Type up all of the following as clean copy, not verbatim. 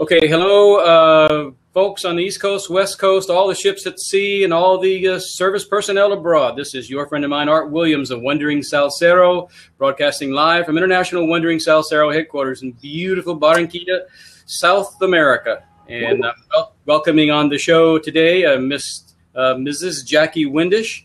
Okay, hello, folks on the East Coast, West Coast, all the ships at sea, and all the service personnel abroad. This is your friend of mine, Art Williams of Wandering Salsero, broadcasting live from International Wandering Salsero headquarters in beautiful Barranquilla, South America. And welcoming on the show today, Mrs. Jackie Windish,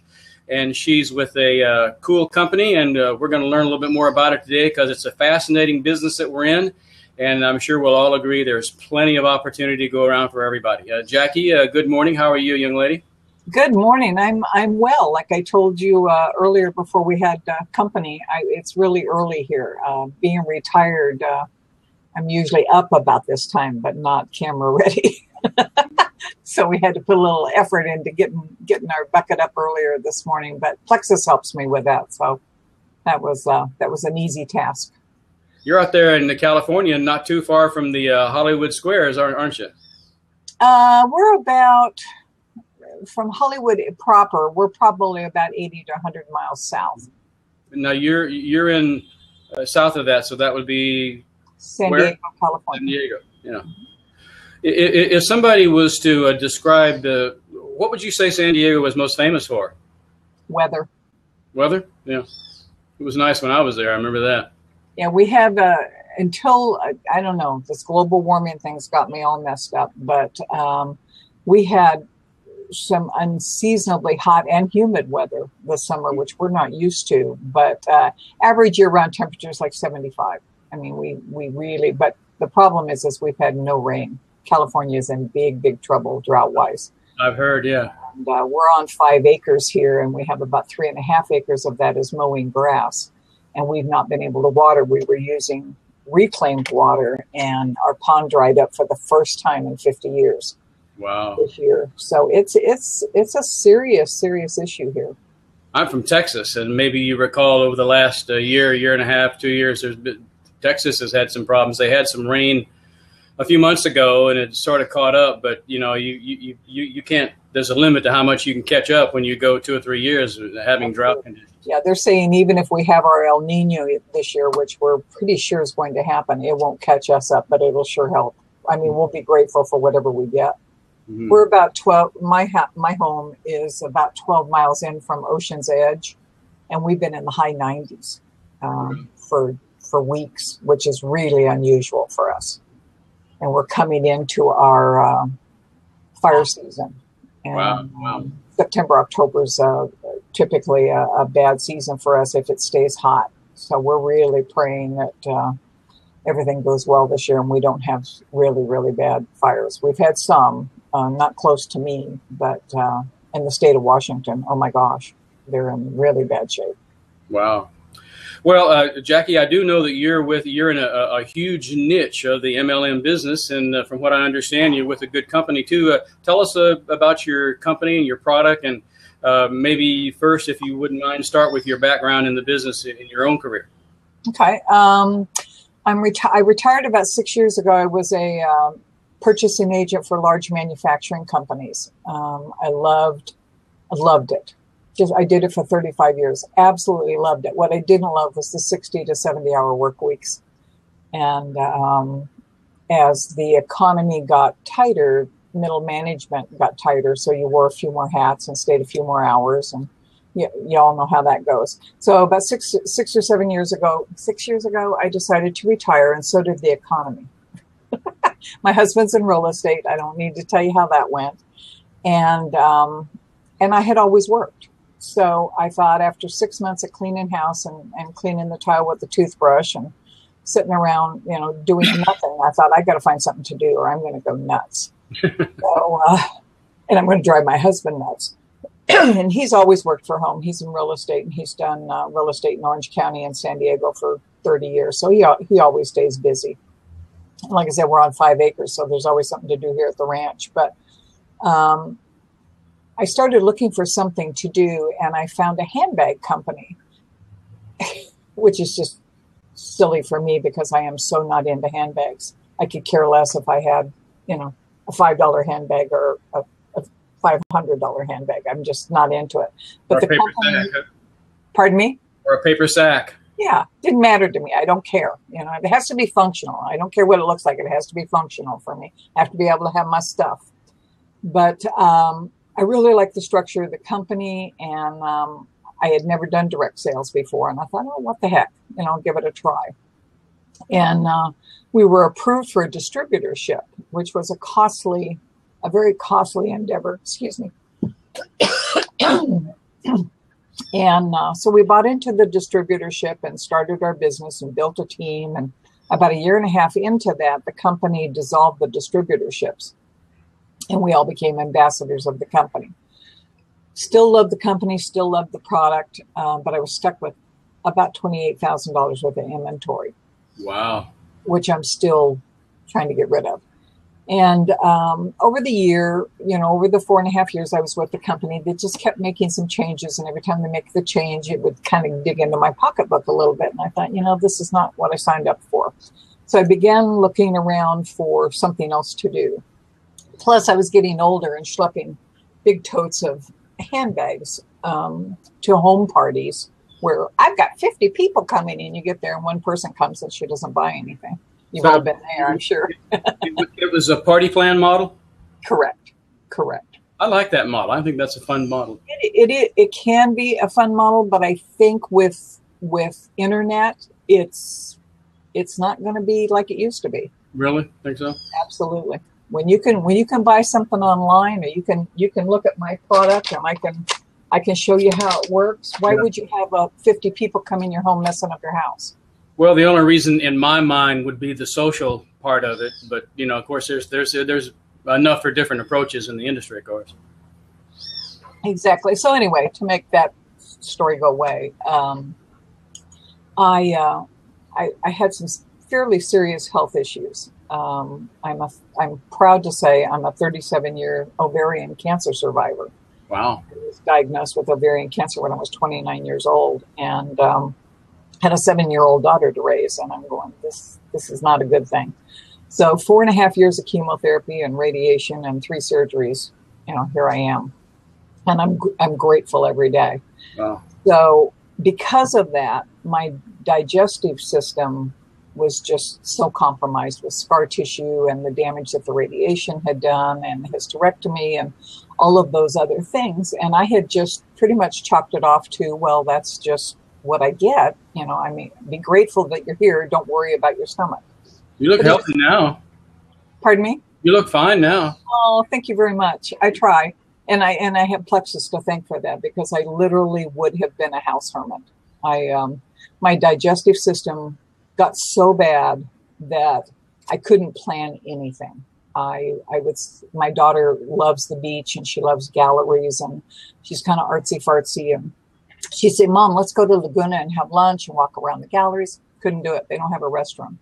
and she's with a cool company, and we're going to learn a little bit more about it today because it's a fascinating business that we're in. And I'm sure we'll all agree there's plenty of opportunity to go around for everybody. Jackie, good morning. How are you, young lady? Good morning. I'm well. Like I told you earlier before we had company, it's really early here. Being retired, I'm usually up about this time, but not camera ready. So we had to put a little effort into getting our bucket up earlier this morning. But Plexus helps me with that, so that was an easy task. You're out there in California, not too far from the Hollywood Squares, aren't you? We're about, from Hollywood proper, we're probably about 80 to 100 miles south. Now, you're in south of that, so that would be San Diego, California. San Diego, yeah. If somebody was to describe what would you say San Diego was most famous for? Weather. Weather? Yeah. It was nice when I was there. I remember that. Yeah, we have, until, I don't know, this global warming thing's got me all messed up, but we had some unseasonably hot and humid weather this summer, which we're not used to, but average year-round temperature is like 75. I mean, we really, but the problem is we've had no rain. California is in big trouble drought-wise. I've heard, yeah. And, we're on 5 acres here, and we have about 3.5 acres of that is mowing grass. And we've not been able to water. We were using reclaimed water, and our pond dried up for the first time in 50 years. Wow. This year. So it's a serious issue here. I'm from Texas, and maybe you recall over the last year and a half, 2 years, Texas has had some problems. They had some rain a few months ago, and it sort of caught up. But you know, you can't. There's a limit to how much you can catch up when you go 2 or 3 years having drought conditions. Yeah, they're saying even if we have our El Nino this year, which we're pretty sure is going to happen, it won't catch us up, but it'll sure help. I mean, we'll be grateful for whatever we get. Mm-hmm. We're about 12. My home is about 12 miles in from Ocean's Edge, and we've been in the high 90s for weeks, which is really unusual for us. And we're coming into our fire season. And, wow. September, October is typically a bad season for us if it stays hot. So we're really praying that everything goes well this year and we don't have really bad fires. We've had some, not close to me, but in the state of Washington, oh my gosh, they're in really bad shape. Wow. Well, Jackie, I do know that you're in a huge niche of the MLM business, and from what I understand, you're with a good company too. Tell us about your company and your product, and maybe first, if you wouldn't mind, start with your background in the business in your own career. Okay, I retired about 6 years ago. I was a purchasing agent for large manufacturing companies. I loved it. I did it for 35 years. Absolutely loved it. What I didn't love was the 60 to 70 hour work weeks. And as the economy got tighter, middle management got tighter. So you wore a few more hats and stayed a few more hours. And you all know how that goes. So about 6 or 7 years ago, 6 years ago, I decided to retire, and so did the economy. My husband's in real estate. I don't need to tell you how that went. And I had always worked. So I thought after 6 months of cleaning house and cleaning the tile with the toothbrush and sitting around, doing nothing, I thought I got to find something to do or I'm going to go nuts. So, and I'm going to drive my husband nuts. And he's always worked for home. He's in real estate, and he's done real estate in Orange County and San Diego for 30 years. So he always stays busy. And like I said, we're on 5 acres, so there's always something to do here at the ranch. But I started looking for something to do, and I found a handbag company, which is just silly for me because I am so not into handbags. I could care less if I had, a $5 handbag or a $500 handbag. I'm just not into it. But or a paper sack. Pardon me? Or a paper sack. Yeah, didn't matter to me. I don't care. You know, it has to be functional. I don't care what it looks like. It has to be functional for me. I have to be able to have my stuff. But I really like the structure of the company, and I had never done direct sales before. And I thought, oh, what the heck? You know, give it a try. And we were approved for a distributorship, which was a very costly endeavor. Excuse me. And so we bought into the distributorship and started our business and built a team. And about a year and a half into that, the company dissolved the distributorships. And we all became ambassadors of the company. Still love the company, still love the product, but I was stuck with about $28,000 worth of inventory. Wow. Which I'm still trying to get rid of. And over the year, you know, over the 4.5 years I was with the company, they just kept making some changes. And every time they make the change, it would kind of dig into my pocketbook a little bit. And I thought, you know, this is not what I signed up for. So I began looking around for something else to do. Plus, I was getting older and schlepping big totes of handbags to home parties where I've got 50 people coming in. You get there and one person comes and she doesn't buy anything. You've all been there, I'm sure. It was a party plan model? Correct. I like that model. I think that's a fun model. It can be a fun model, but I think with internet, it's not going to be like it used to be. Really? Think so? Absolutely. When you can buy something online, or you can look at my product and I can show you how it works. Why would you have 50 people come in your home messing up your house? Well, the only reason in my mind would be the social part of it, but you know, of course, there's enough for different approaches in the industry, of course. Exactly. So anyway, to make that story go away, I had some fairly serious health issues. I'm proud to say I'm a 37-year ovarian cancer survivor. Wow. I was diagnosed with ovarian cancer when I was 29 years old, and had a 7-year-old daughter to raise. And I'm going, this is not a good thing. So 4.5 years of chemotherapy and radiation and 3 surgeries. You know, here I am, and I'm grateful every day. Wow. So because of that, my digestive system was just so compromised with scar tissue and the damage that the radiation had done and the hysterectomy and all of those other things. And I had just pretty much chalked it off to, well, that's just what I get. You know, I mean, be grateful that you're here. Don't worry about your stomach. You look healthy now. Pardon me? You look fine now. Oh, thank you very much. I try. And I have Plexus to thank for that, because I literally would have been a house hermit. My digestive system got so bad that I couldn't plan anything. My daughter loves the beach and she loves galleries and she's kind of artsy fartsy. And she'd say, Mom, let's go to Laguna and have lunch and walk around the galleries. Couldn't do it. They don't have a restroom.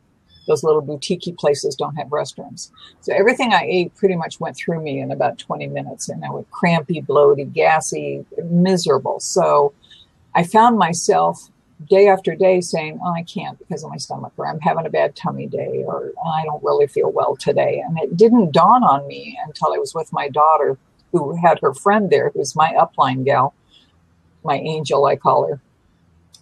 Those little boutique places don't have restrooms. So everything I ate pretty much went through me in about 20 minutes. And I was crampy, bloated, gassy, miserable. So I found myself day after day saying, oh, I can't because of my stomach, or I'm having a bad tummy day, or I don't really feel well today. And it didn't dawn on me until I was with my daughter, who had her friend there, who's my upline gal, my angel, I call her.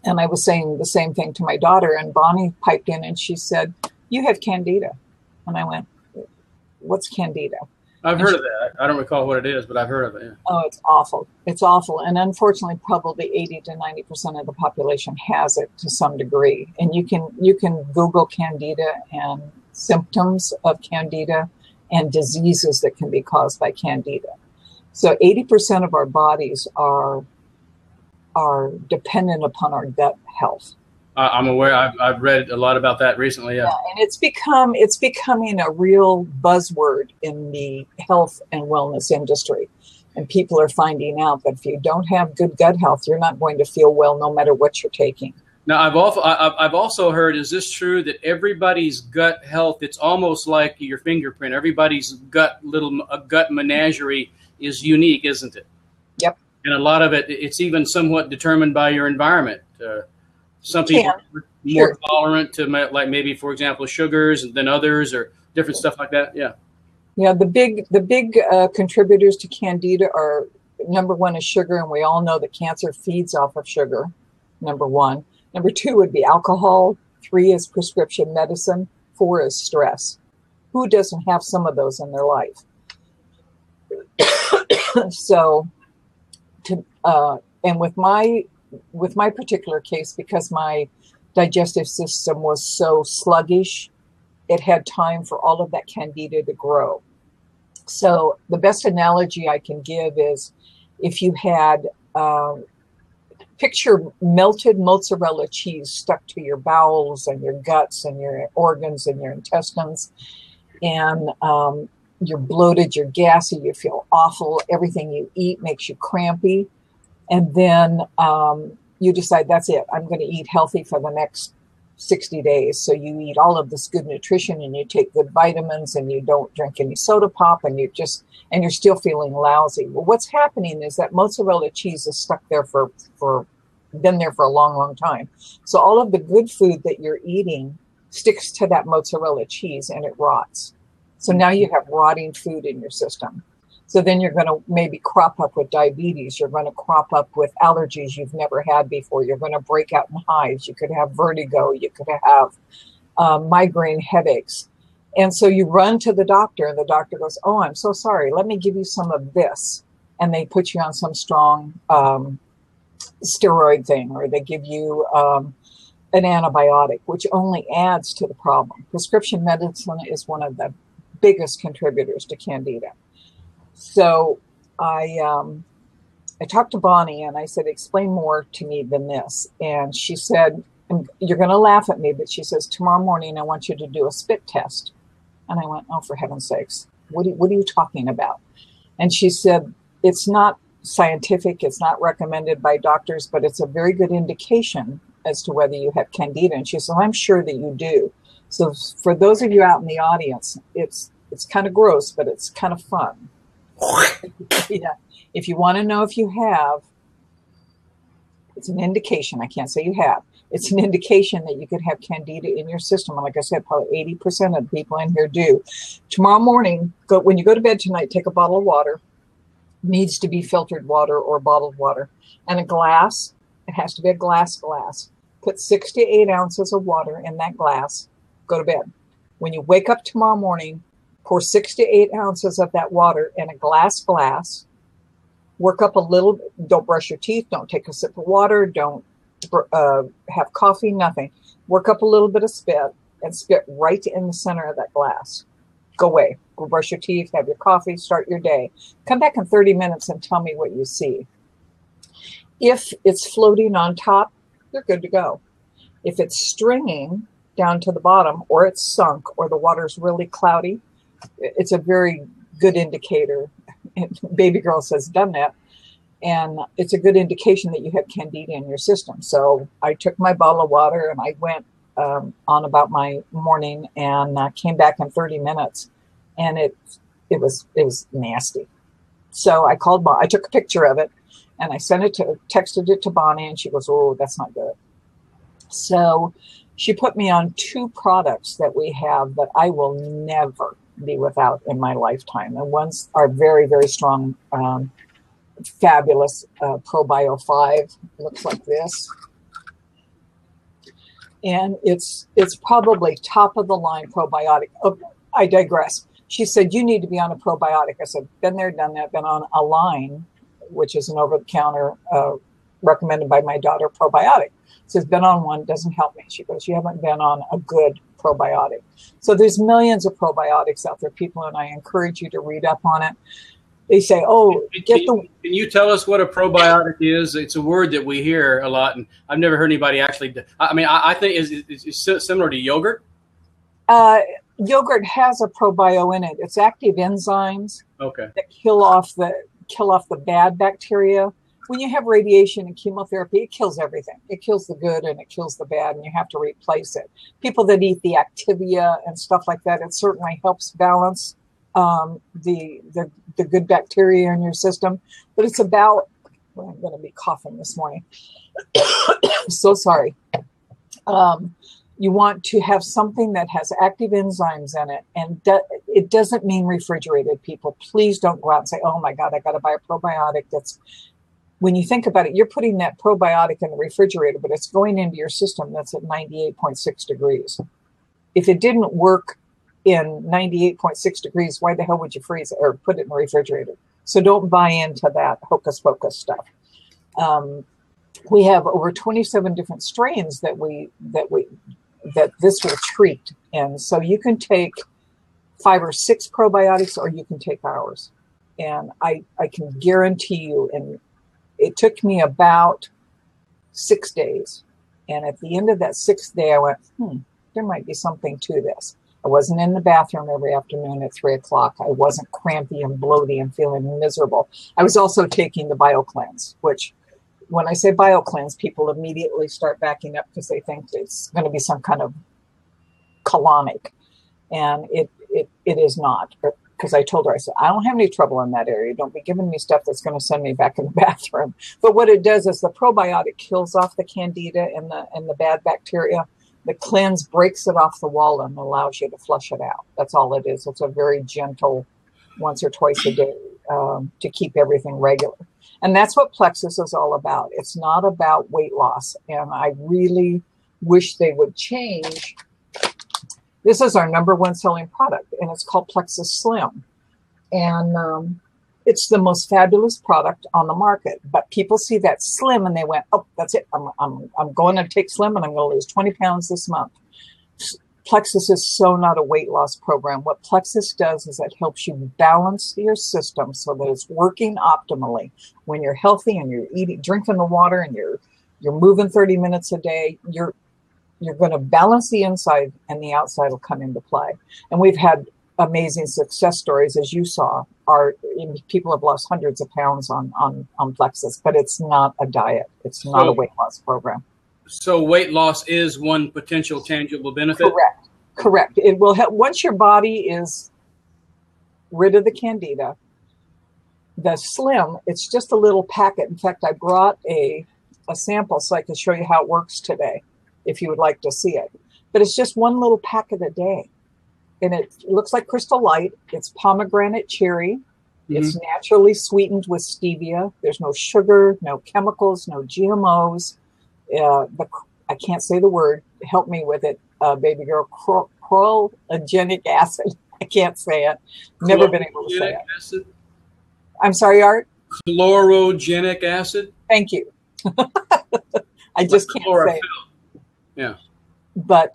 And I was saying the same thing to my daughter, and Bonnie piped in and she said, you have candida. And I went, what's candida? I've heard of that. I don't recall what it is, but I've heard of it. Yeah. Oh, it's awful. It's awful. And unfortunately, probably 80 to 90% of the population has it to some degree. And you can Google candida and symptoms of candida and diseases that can be caused by candida. So 80% of our bodies are dependent upon our gut health. I'm aware. I've read a lot about that recently. Yeah. And it's becoming a real buzzword in the health and wellness industry. And people are finding out that if you don't have good gut health, you're not going to feel well no matter what you're taking. Now, I've also heard, is this true, that everybody's gut health, it's almost like your fingerprint. Everybody's gut menagerie is unique, isn't it? Yep. And a lot of it's even somewhat determined by your environment. Some people are more tolerant to, like, maybe, for example, sugars than others, or different stuff like that. Yeah. Yeah. The big contributors to candida are, number one is sugar. And we all know that cancer feeds off of sugar. Number one. Number 2 would be alcohol. 3 is prescription medicine. 4 is stress. Who doesn't have some of those in their life? So, and with my particular case, because my digestive system was so sluggish, it had time for all of that candida to grow. So the best analogy I can give is if you had, picture melted mozzarella cheese stuck to your bowels and your guts and your organs and your intestines, and you're bloated, you're gassy, you feel awful, everything you eat makes you crampy, and then you decide, that's it, I'm going to eat healthy for the next 60 days. So you eat all of this good nutrition and you take good vitamins and you don't drink any soda pop and you're still feeling lousy. Well, what's happening is that mozzarella cheese is stuck there been there for a long, long time. So all of the good food that you're eating sticks to that mozzarella cheese and it rots. So now you have rotting food in your system. So then you're going to maybe crop up with diabetes. You're going to crop up with allergies you've never had before. You're going to break out in hives. You could have vertigo. You could have migraine headaches. And so you run to the doctor and the doctor goes, oh, I'm so sorry. Let me give you some of this. And they put you on some strong steroid thing, or they give you an antibiotic, which only adds to the problem. Prescription medicine is one of the biggest contributors to candida. So I talked to Bonnie and I said, explain more to me than this. And she said, you're going to laugh at me, but she says, tomorrow morning, I want you to do a spit test. And I went, oh, for heaven's sakes, what are you talking about? And she said, it's not scientific, it's not recommended by doctors, but it's a very good indication as to whether you have candida. And she said, I'm sure that you do. So for those of you out in the audience, it's kind of gross, but it's kind of fun. Yeah. If you want to know if you have, it's an indication. I can't say you have. It's an indication that you could have candida in your system. And like I said, probably 80% of the people in here do. Tomorrow morning, when you go to bed tonight, take a bottle of water. It needs to be filtered water or bottled water. And a glass. It has to be a glass. Put 6 to 8 ounces of water in that glass. Go to bed. When you wake up tomorrow morning, pour 6 to 8 ounces of that water in a glass. Work up a little. Don't brush your teeth. Don't take a sip of water. Don't have coffee. Nothing. Work up a little bit of spit and spit right in the center of that glass. Go away. Go brush your teeth. Have your coffee. Start your day. Come back in 30 minutes and tell me what you see. If it's floating on top, you're good to go. If it's stringing down to the bottom, or it's sunk, or the water's really cloudy, it's a very good indicator. Baby girl says done that. And it's a good indication that you have candida in your system. So I took my bottle of water and I went on about my morning and came back in 30 minutes. And it was nasty. So I called Bonnie. I took a picture of it and I texted it to Bonnie, and she goes, oh, that's not good. So she put me on 2 products that we have that I will never be without in my lifetime. And ones are very, very strong, fabulous ProBio 5. Looks like this. And it's probably top of the line probiotic. Oh, I digress. She said, you need to be on a probiotic. I said, been there, done that, been on Align, which is an over-the-counter recommended by my daughter probiotic. Says, been on one, doesn't help me. She goes, you haven't been on a good probiotic. So there's millions of probiotics out there, people, and I encourage you to read up on it. They say, oh, Can you tell us what a probiotic is? It's a word that we hear a lot, and I've never heard anybody actually. I mean, I think it's similar to yogurt. Yogurt has a probio in it. It's active enzymes that kill off the bad bacteria. When you have radiation and chemotherapy, it kills everything. It kills the good and it kills the bad, and you have to replace it. People that eat the Activia and stuff like that, it certainly helps balance the good bacteria in your system. But it's about, well, I'm going to be coughing this morning. So sorry. You want to have something that has active enzymes in it, and it doesn't mean refrigerated, people. Please don't go out and say, oh my God, I got to buy a probiotic that's when you think about it, you're putting that probiotic in the refrigerator, but it's going into your system that's at 98.6 degrees. If it didn't work in 98.6 degrees, why the hell would you freeze it or put it in the refrigerator? So don't buy into that hocus pocus stuff. We have over 27 different strains that this will treat. And so you can take 5 or 6 probiotics, or you can take ours. And I can guarantee you, and it took me about 6 days. And at the end of that 6th day, I went, there might be something to this. I wasn't in the bathroom every afternoon at 3 o'clock. I wasn't crampy and bloaty and feeling miserable. I was also taking the BioCleanse, which when I say BioCleanse, people immediately start backing up because they think it's going to be some kind of colonic. And it is not. Because I told her, I said, I don't have any trouble in that area. Don't be giving me stuff that's going to send me back in the bathroom. But what it does is the probiotic kills off the candida and the bad bacteria. The cleanse breaks it off the wall and allows you to flush it out. That's all it is. It's a very gentle once or twice a day to keep everything regular. And that's what Plexus is all about. It's not about weight loss. And I really wish they would change. This is our #1 selling product, and it's called Plexus Slim. And it's the most fabulous product on the market. But people see that Slim and they went, oh, that's it. I'm going to take Slim and I'm going to lose 20 pounds this month. Plexus is so not a weight loss program. What Plexus does is it helps you balance your system so that it's working optimally. When you're healthy and you're drinking the water and you're moving 30 minutes a day, you're going to balance the inside and the outside will come into play. And we've had amazing success stories, as you saw. People have lost hundreds of pounds on Plexus, but it's not a diet. It's not a weight loss program. So weight loss is one potential tangible benefit? Correct. It will help once your body is rid of the candida. The Slim, it's just a little packet. In fact, I brought a sample so I can show you how it works today, if you would like to see it. But it's just one little packet a day. And it looks like Crystal Light. It's pomegranate cherry. Mm-hmm. It's naturally sweetened with stevia. There's no sugar, no chemicals, no GMOs. I can't say the word. Help me with it, baby girl. Chlorogenic acid. I can't say it. Never been able to say it. Acid? I'm sorry, Art? Chlorogenic acid? Thank you. I just can't say it. Yeah. But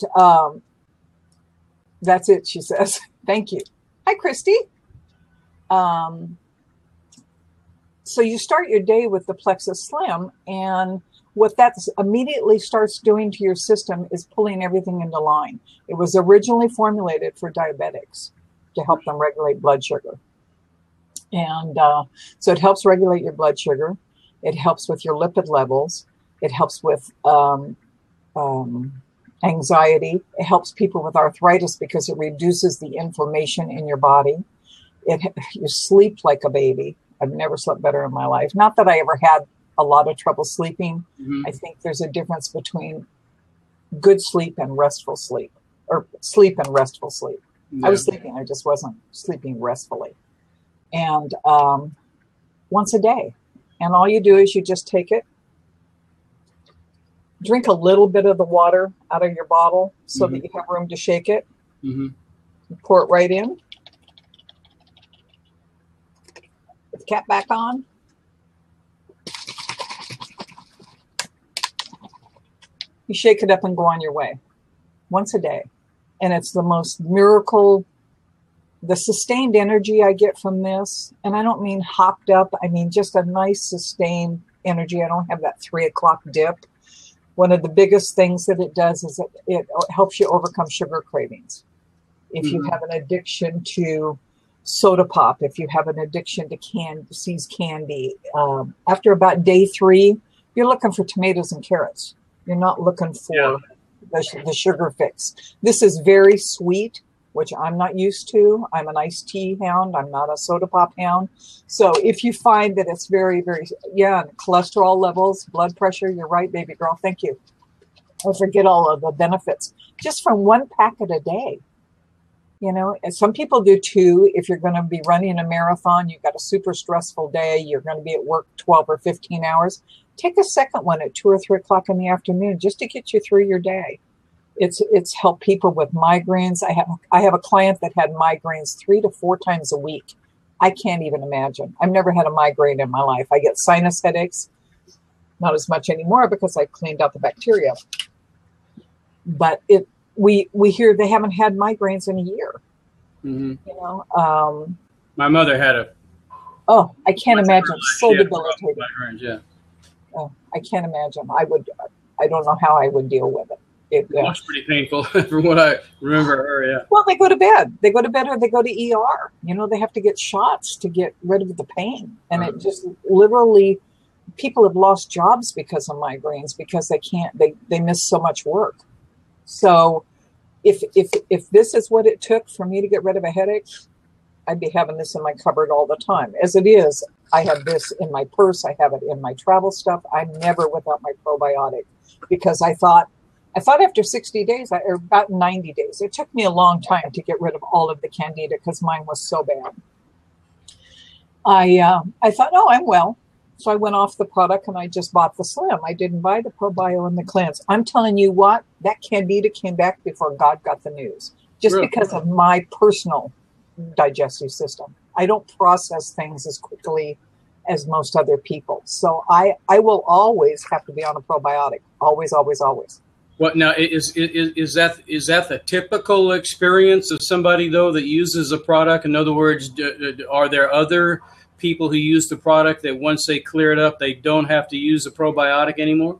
that's it, she says. Thank you. Hi, Christy. So you start your day with the Plexus Slim, and what that immediately starts doing to your system is pulling everything into line. It was originally formulated for diabetics to help them regulate blood sugar. And so it helps regulate your blood sugar. It helps with your lipid levels. It helps with anxiety. It helps people with arthritis because it reduces the inflammation in your body. You sleep like a baby. I've never slept better in my life. Not that I ever had a lot of trouble sleeping. Mm-hmm. I think there's a difference between good sleep and restful sleep, or sleep and restful sleep. Yeah. I was sleeping, I just wasn't sleeping restfully. And once a day. And all you do is you just take it, drink a little bit of the water out of your bottle so that you have room to shake it. Mm-hmm. Pour it right in. Put the cap back on. You shake it up and go on your way once a day. And it's the most miracle, the sustained energy I get from this. And I don't mean hopped up. I mean just a nice sustained energy. I don't have that 3 o'clock dip. One of the biggest things that it does is it helps you overcome sugar cravings. If you have an addiction to soda pop, if you have an addiction to See's candy, after about day 3, you're looking for tomatoes and carrots. You're not looking for the sugar fix. This is very sweet, which I'm not used to. I'm an iced tea hound. I'm not a soda pop hound. So if you find that it's very, very, cholesterol levels, blood pressure, you're right, baby girl. Thank you. I forget all of the benefits just from one packet a day. You know, and some people do too. If you're going to be running a marathon, you've got a super stressful day, you're going to be at work 12 or 15 hours. Take a second one at 2 or 3 o'clock in the afternoon just to get you through your day. It's helped people with migraines. I have a client that had migraines 3 to 4 times a week. I can't even imagine. I've never had a migraine in my life. I get sinus headaches, not as much anymore because I cleaned out the bacteria. But we hear they haven't had migraines in a year. Mm-hmm. You know, my mother had a. Oh, I can't imagine. So debilitating. Migraines, yeah. Oh, I can't imagine. I don't know how I would deal with it. It was pretty painful from what I remember her, yeah. Well, they go to bed. They go to bed or they go to ER. You know, they have to get shots to get rid of the pain. And it just literally, people have lost jobs because of migraines because they miss so much work. So if this is what it took for me to get rid of a headache, I'd be having this in my cupboard all the time. As it is, I have this in my purse. I have it in my travel stuff. I'm never without my probiotic because I thought after 60 days, or about 90 days, it took me a long time to get rid of all of the candida because mine was so bad. I thought, oh, I'm well. So I went off the product and I just bought the Slim. I didn't buy the ProBio and the Cleanse. I'm telling you what, that candida came back before God got the news, just really? Because of my personal digestive system. I don't process things as quickly as most other people. So I will always have to be on a probiotic. Always, always, always. What now is that the typical experience of somebody though that uses a product? In other words, are there other people who use the product that once they clear it up, they don't have to use a probiotic anymore?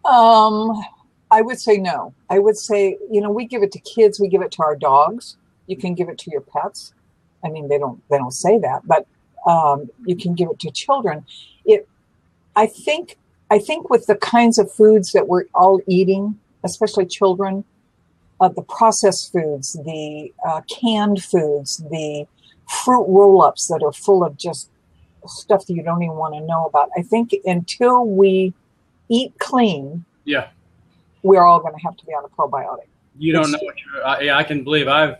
I would say no. I would say, you know, we give it to kids, we give it to our dogs. You can give it to your pets. I mean, they don't say that, but you can give it to children. I think with the kinds of foods that we're all eating, especially children, the processed foods, the canned foods, the fruit roll-ups that are full of just stuff that you don't even want to know about. I think until we eat clean, yeah, we're all going to have to be on a probiotic. You don't know what I can believe. A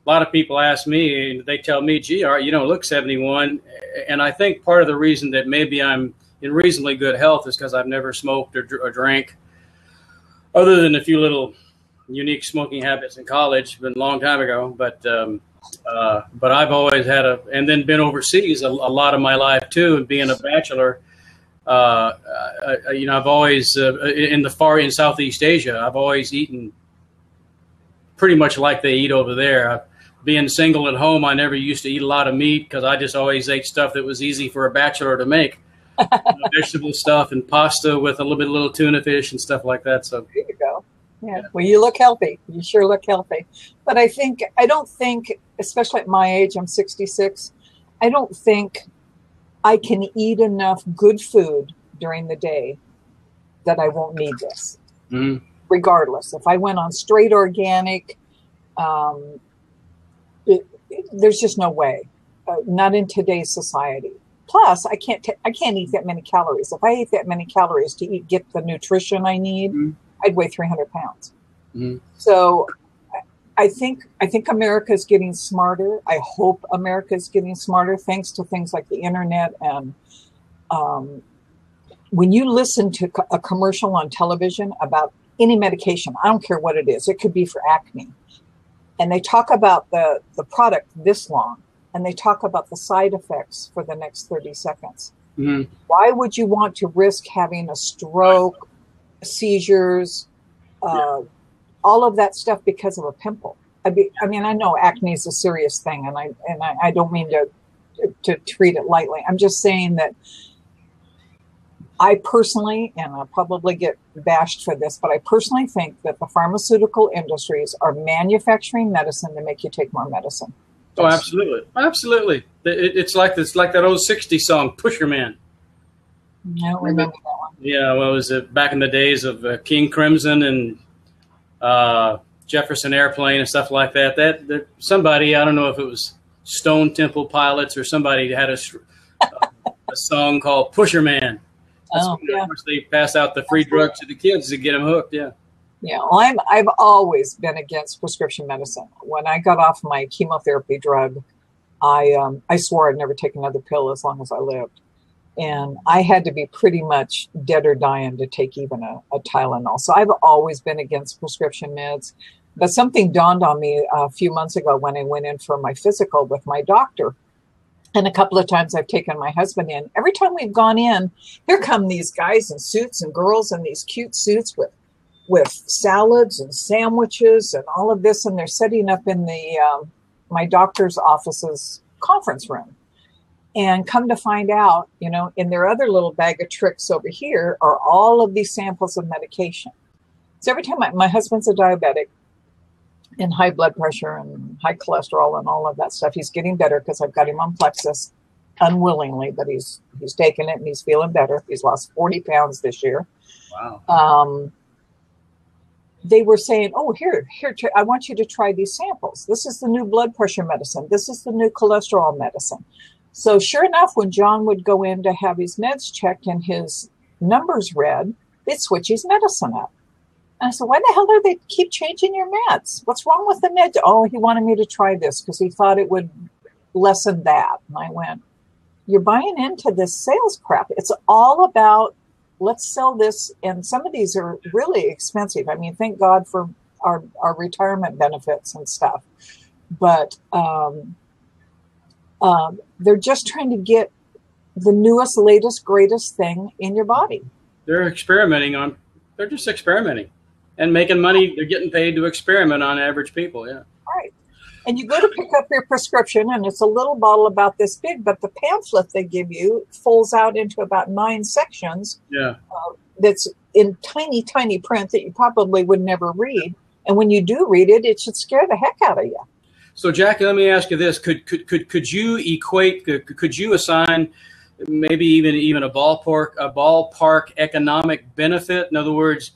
lot of people ask me, they tell me, gee, Art, you don't look 71. And I think part of the reason that maybe I'm in reasonably good health is because I've never smoked or drank, other than a few little unique smoking habits in college, been a long time ago. But I've always had and then been overseas a lot of my life too, and being a bachelor. I've always in Southeast Asia, I've always eaten pretty much like they eat over there. Being single at home, I never used to eat a lot of meat because I just always ate stuff that was easy for a bachelor to make. Vegetable stuff and pasta with a little tuna fish and stuff like that. So there you go. Yeah. Well, you look healthy. You sure look healthy. But I don't think, especially at my age, I'm 66, I don't think I can eat enough good food during the day that I won't need this. Mm-hmm. Regardless, if I went on straight organic, there's just no way. Not in today's society. Plus, I can't eat that many calories. If I ate that many calories to get the nutrition I need, mm-hmm. I'd weigh 300 pounds. Mm-hmm. So I think America is getting smarter. I hope America is getting smarter thanks to things like the internet. And when you listen to a commercial on television about any medication, I don't care what it is. It could be for acne. And they talk about the product this long, and they talk about the side effects for the next 30 seconds. Mm-hmm. Why would you want to risk having a stroke, seizures, all of that stuff because of a pimple? I mean, I know acne is a serious thing, and I don't mean to treat it lightly. I'm just saying that I personally, and I'll probably get bashed for this, but I personally think that the pharmaceutical industries are manufacturing medicine to make you take more medicine. Oh, absolutely. Absolutely. It's like that old 60s song, Pusher Man. I don't remember that one. Yeah, well, it was back in the days of King Crimson and Jefferson Airplane and stuff like that. That somebody, I don't know if it was Stone Temple Pilots or somebody had a song called Pusher Man. That's when, of course, they pass out the free drugs to the kids to get them hooked. Yeah. Yeah, well, I've always been against prescription medicine. When I got off my chemotherapy drug, I swore I'd never take another pill as long as I lived. And I had to be pretty much dead or dying to take even a Tylenol. So I've always been against prescription meds. But something dawned on me a few months ago when I went in for my physical with my doctor. And a couple of times I've taken my husband in. Every time we've gone in, here come these guys in suits and girls in these cute suits with salads and sandwiches and all of this. And they're setting up in the my doctor's office's conference room. And come to find out, you know, in their other little bag of tricks over here are all of these samples of medication. So every time my husband's a diabetic and high blood pressure and high cholesterol and all of that stuff, he's getting better because I've got him on Plexus unwillingly, but he's taken it and he's feeling better. He's lost 40 pounds this year. Wow. They were saying, oh, here, I want you to try these samples. This is the new blood pressure medicine. This is the new cholesterol medicine. So sure enough, when John would go in to have his meds checked and his numbers read, they'd switch his medicine up. And I said, why the hell do they keep changing your meds? What's wrong with the meds? Oh, he wanted me to try this because he thought it would lessen that. And I went, you're buying into this sales crap. It's all about, let's sell this. And some of these are really expensive. I mean, thank God for our retirement benefits and stuff. But they're just trying to get the newest, latest, greatest thing in your body. They're just experimenting and making money. They're getting paid to experiment on average people. Yeah. Right. And you go to pick up your prescription and it's a little bottle about this big, but the pamphlet they give you folds out into about 9 sections. Yeah. That's in tiny, tiny print that you probably would never read. And when you do read it, it should scare the heck out of you. So, Jackie, let me ask you this: Could you assign maybe even a ballpark economic benefit? In other words,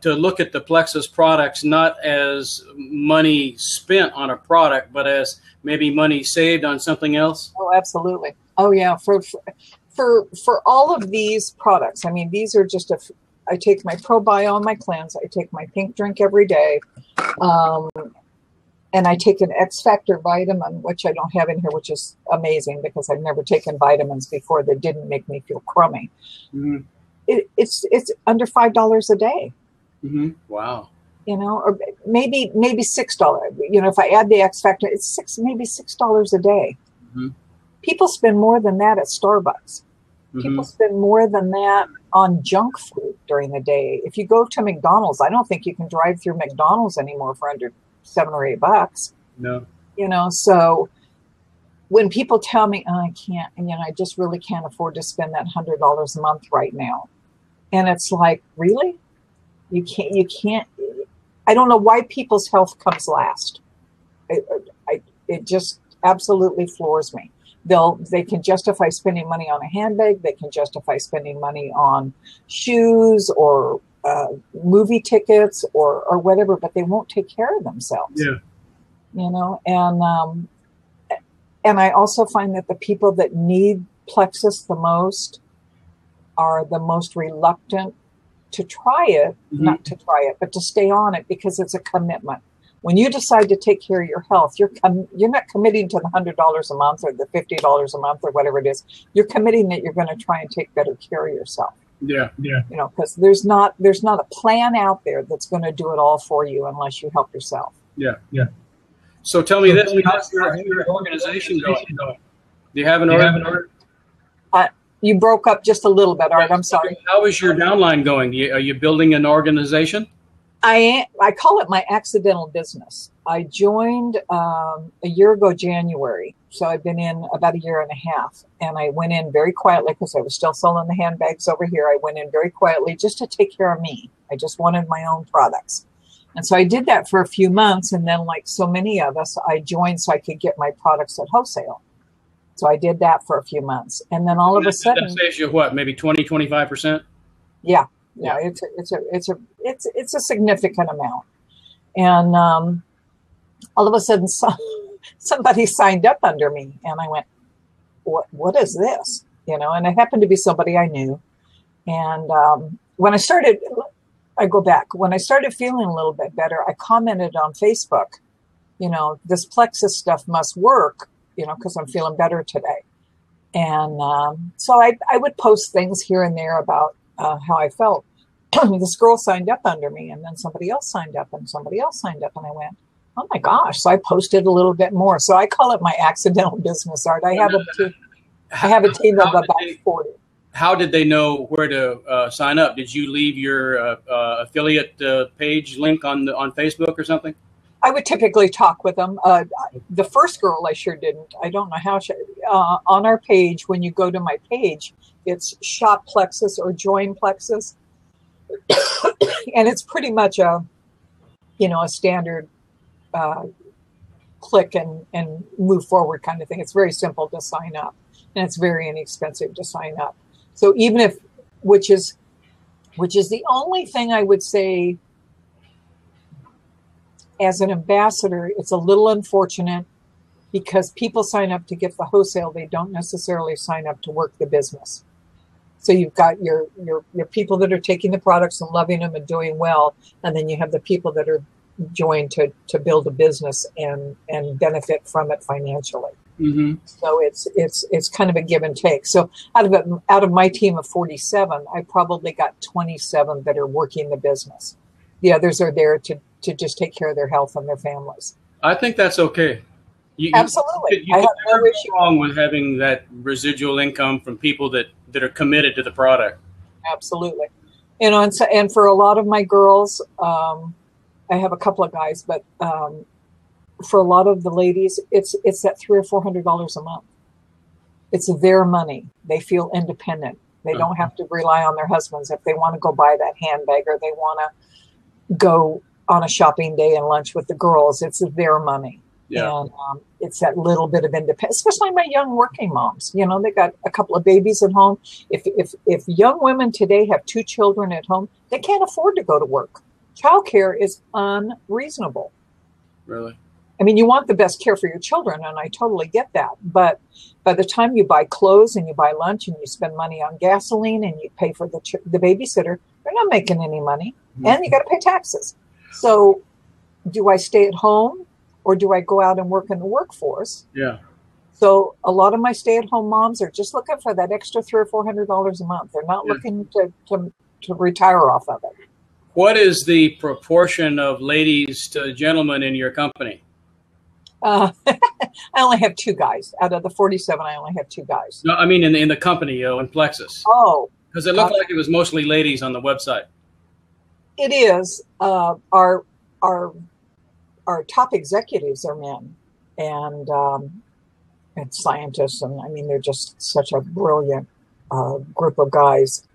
to look at the Plexus products not as money spent on a product, but as maybe money saved on something else? Oh, absolutely. Oh, yeah. For all of these products, I mean, these are just I take my ProBio on my cleanse. I take my pink drink every day. And I take an X Factor vitamin, which I don't have in here, which is amazing because I've never taken vitamins before that didn't make me feel crummy. Mm-hmm. It's under $5 a day. Mm-hmm. Wow. You know, or maybe $6. You know, if I add the X Factor, it's maybe $6 a day. Mm-hmm. People spend more than that at Starbucks. Mm-hmm. People spend more than that on junk food during the day. If you go to McDonald's, I don't think you can drive through McDonald's anymore for under $7 or $8. No. You know, so when people tell me, oh, I can't, and, you know, I just really can't afford to spend that $100 a month right now. And it's like, really? You can't, I don't know why people's health comes last. It just absolutely floors me. They can justify spending money on a handbag. They can justify spending money on shoes or movie tickets or whatever, but they won't take care of themselves. Yeah. You know, and I also find that the people that need Plexus the most are the most reluctant to try it, mm-hmm. not to try it, but to stay on it because it's a commitment. When you decide to take care of your health, you're not committing to the $100 a month or the $50 a month or whatever it is. You're committing that you're going to try and take better care of yourself. Yeah, yeah. You know, because there's not a plan out there that's going to do it all for you unless you help yourself. Yeah, yeah. So tell me this: how's your organization going? Do you have an org? You broke up just a little bit, Art. I'm sorry. How is your downline going? Are you building an organization? I call it my accidental business. I joined a year ago, January. So I've been in about a year and a half. And I went in very quietly because I was still selling the handbags over here. I went in very quietly just to take care of me. I just wanted my own products. And so I did that for a few months. And then, like so many of us, I joined so I could get my products at wholesale. So I did that for a few months. And then all of a sudden. That saves you what, maybe 20, 25%? Yeah. Yeah, it's a significant amount. And all of a sudden somebody signed up under me and I went, what is this? You know, and it happened to be somebody I knew. And when I started, I go back. When I started feeling a little bit better, I commented on Facebook, this plexus stuff must work, because I'm feeling better today. And so I would post things here and there about how I felt. This girl signed up under me, and then somebody else signed up, and somebody else signed up, and I went, oh my gosh. So I posted a little bit more. So I call it my accidental business, Art. I have a team of about 40. How did they know where to sign up? Did you leave your affiliate page link on Facebook or something? I would typically talk with them. The first girl, I sure didn't. I don't know how. On our page, when you go to my page, it's Shop Plexus or Join Plexus. And it's pretty much a standard click and move forward kind of thing. It's very simple to sign up, and it's very inexpensive to sign up. So even if, which is the only thing I would say as an ambassador, it's a little unfortunate because people sign up to get the wholesale. They don't necessarily sign up to work the business. So you've got your people that are taking the products and loving them and doing well. And then you have the people that are joined to build a business and benefit from it financially. Mm-hmm. So it's kind of a give and take. So out of my team of 47, I probably got 27 that are working the business. The others are there to just take care of their health and their families. I think that's okay. Absolutely. You have no issue wrong with having that residual income from people that are committed to the product. Absolutely. And for a lot of my girls, I have a couple of guys, but for a lot of the ladies, it's that $300 or $400 a month. It's their money. They feel independent. They don't have to rely on their husbands. If they want to go buy that handbag or they want to go on a shopping day and lunch with the girls, it's their money. Yeah. And it's that little bit of independence, especially my young working moms. They got a couple of babies at home. If young women today have 2 children at home, they can't afford to go to work. Childcare is unreasonable. Really? I mean, you want the best care for your children, and I totally get that. But by the time you buy clothes and you buy lunch and you spend money on gasoline and you pay for the babysitter, they're not making any money. Mm-hmm. And you got to pay taxes. So do I stay at home or do I go out and work in the workforce? Yeah. So a lot of my stay-at-home moms are just looking for that extra $300 or $400 a month. They're not looking to retire off of it. What is the proportion of ladies to gentlemen in your company? I only have 2 guys. Out of the 47, I only have 2 guys. No, I mean in the company, in Plexus. Oh. Because it looked like it was mostly ladies on the website. It is. Our top executives are men and scientists. And I mean, they're just such a brilliant group of guys.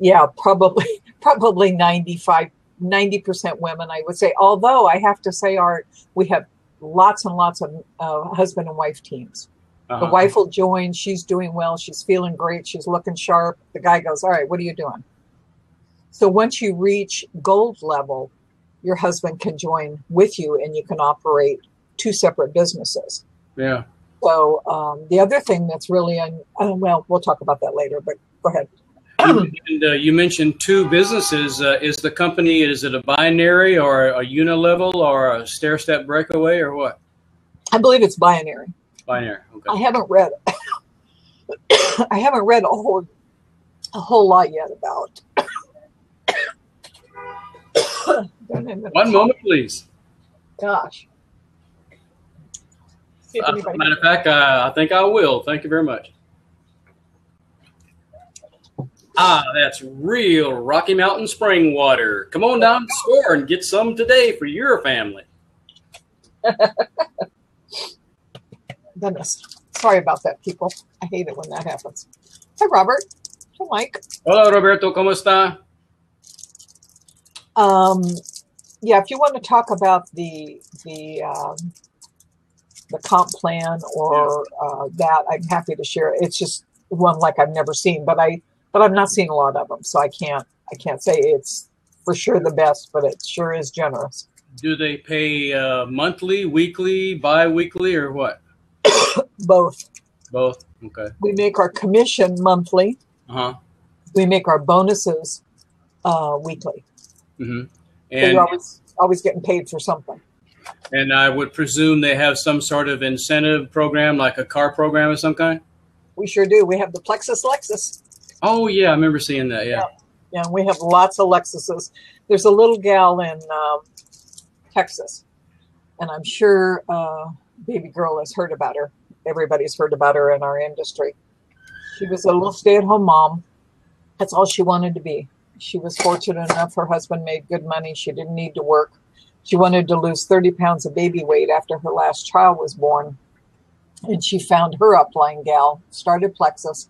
Yeah, probably 90% women, I would say. Although I have to say, we have lots and lots of husband and wife teams. Uh-huh. The wife will join. She's doing well. She's feeling great. She's looking sharp. The guy goes, all right, what are you doing? So once you reach gold level, your husband can join with you and you can operate 2 separate businesses. Yeah. So the other thing that's really, well, we'll talk about that later, but go ahead. And you mentioned 2 businesses. Is it a binary or a unilevel or a stair-step breakaway or what? I believe it's binary. Binary. Okay. I haven't read a whole lot yet about. One moment, please. Gosh. Matter of fact, I think I will. Thank you very much. That's real Rocky Mountain spring water. Come on down to the store and get some today for your family. Goodness. Sorry about that, people. I hate it when that happens. Hi, Robert. Hi, Mike. Hola, Roberto. ¿Cómo está? Yeah, if you want to talk about the comp plan or that, I'm happy to share it. It's just one like I've never seen, but I've not seen a lot of them, so I can't say it's for sure the best, but it sure is generous. Do they pay monthly, weekly, bi-weekly, or what? Both. Both. Okay. We make our commission monthly. Uh-huh. We make our bonuses weekly. Mm-hmm. So you're always getting paid for something. And I would presume they have some sort of incentive program, like a car program of some kind? We sure do. We have the Plexus Lexus. Oh, yeah, I remember seeing that, yeah. Yeah, we have lots of Lexuses. There's a little gal in Texas, and I'm sure baby girl has heard about her. Everybody's heard about her in our industry. She was a little stay-at-home mom. That's all she wanted to be. She was fortunate enough her husband made good money. She didn't need to work. She wanted to lose 30 pounds of baby weight after her last child was born. And she found her upline gal, started Plexus,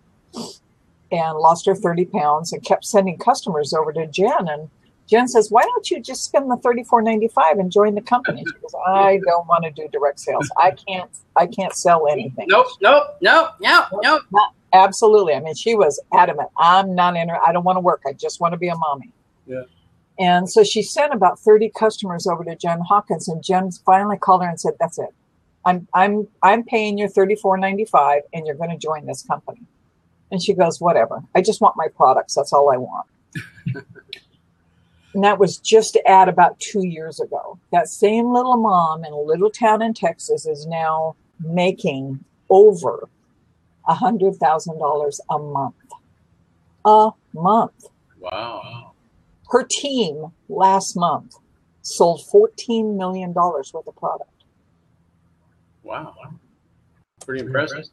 and lost her 30 pounds and kept sending customers over to Jen. And Jen says, why don't you just spend the $34.95 and join the company? She goes, I don't want to do direct sales. I can't sell anything. Nope. Absolutely. I mean, she was adamant. I'm not in her. I don't want to work. I just want to be a mommy. Yeah. And so she sent about 30 customers over to Jen Hawkins, and Jen finally called her and said, that's it. I'm paying you $34.95 and you're going to join this company. And she goes, whatever. I just want my products. That's all I want. And that was just at about 2 years ago. That same little mom in a little town in Texas is now making over $100,000 a month. A month. Wow. Her team last month sold $14 million worth of product. Wow. Pretty impressive.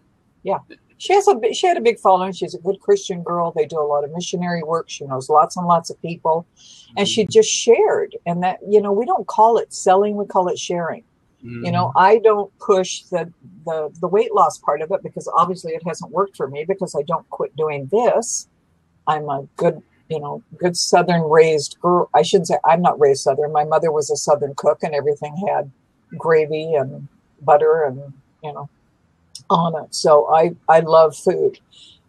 Yeah. She had a big following. She's a good Christian girl. They do a lot of missionary work. She knows lots and lots of people. And she just shared. And that, we don't call it selling. We call it sharing. Mm-hmm. I don't push the weight loss part of it because obviously it hasn't worked for me because I don't quit doing this. I'm a good Southern raised girl. I shouldn't say I'm not raised Southern. My mother was a Southern cook and everything had gravy and butter and, on it. So I love food,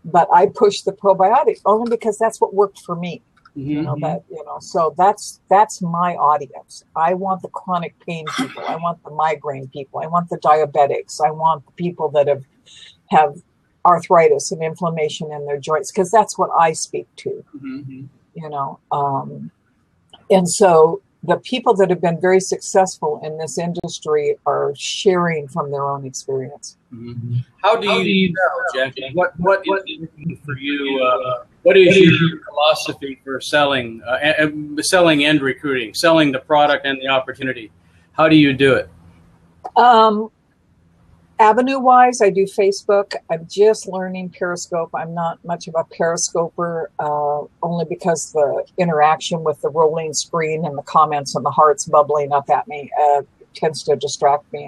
but I push the probiotic only because that's what worked for me. Mm-hmm. So that's my audience. I want the chronic pain people. I want the migraine people. I want the diabetics. I want the people that have arthritis and inflammation in their joints, because that's what I speak to, and so the people that have been very successful in this industry are sharing from their own experience. Mm-hmm. How do you know, Jackie? What is for you? What is your philosophy for selling and recruiting, selling the product and the opportunity? How do you do it? Avenue-wise, I do Facebook. I'm just learning Periscope. I'm not much of a Periscoper, only because the interaction with the rolling screen and the comments and the hearts bubbling up at me tends to distract me.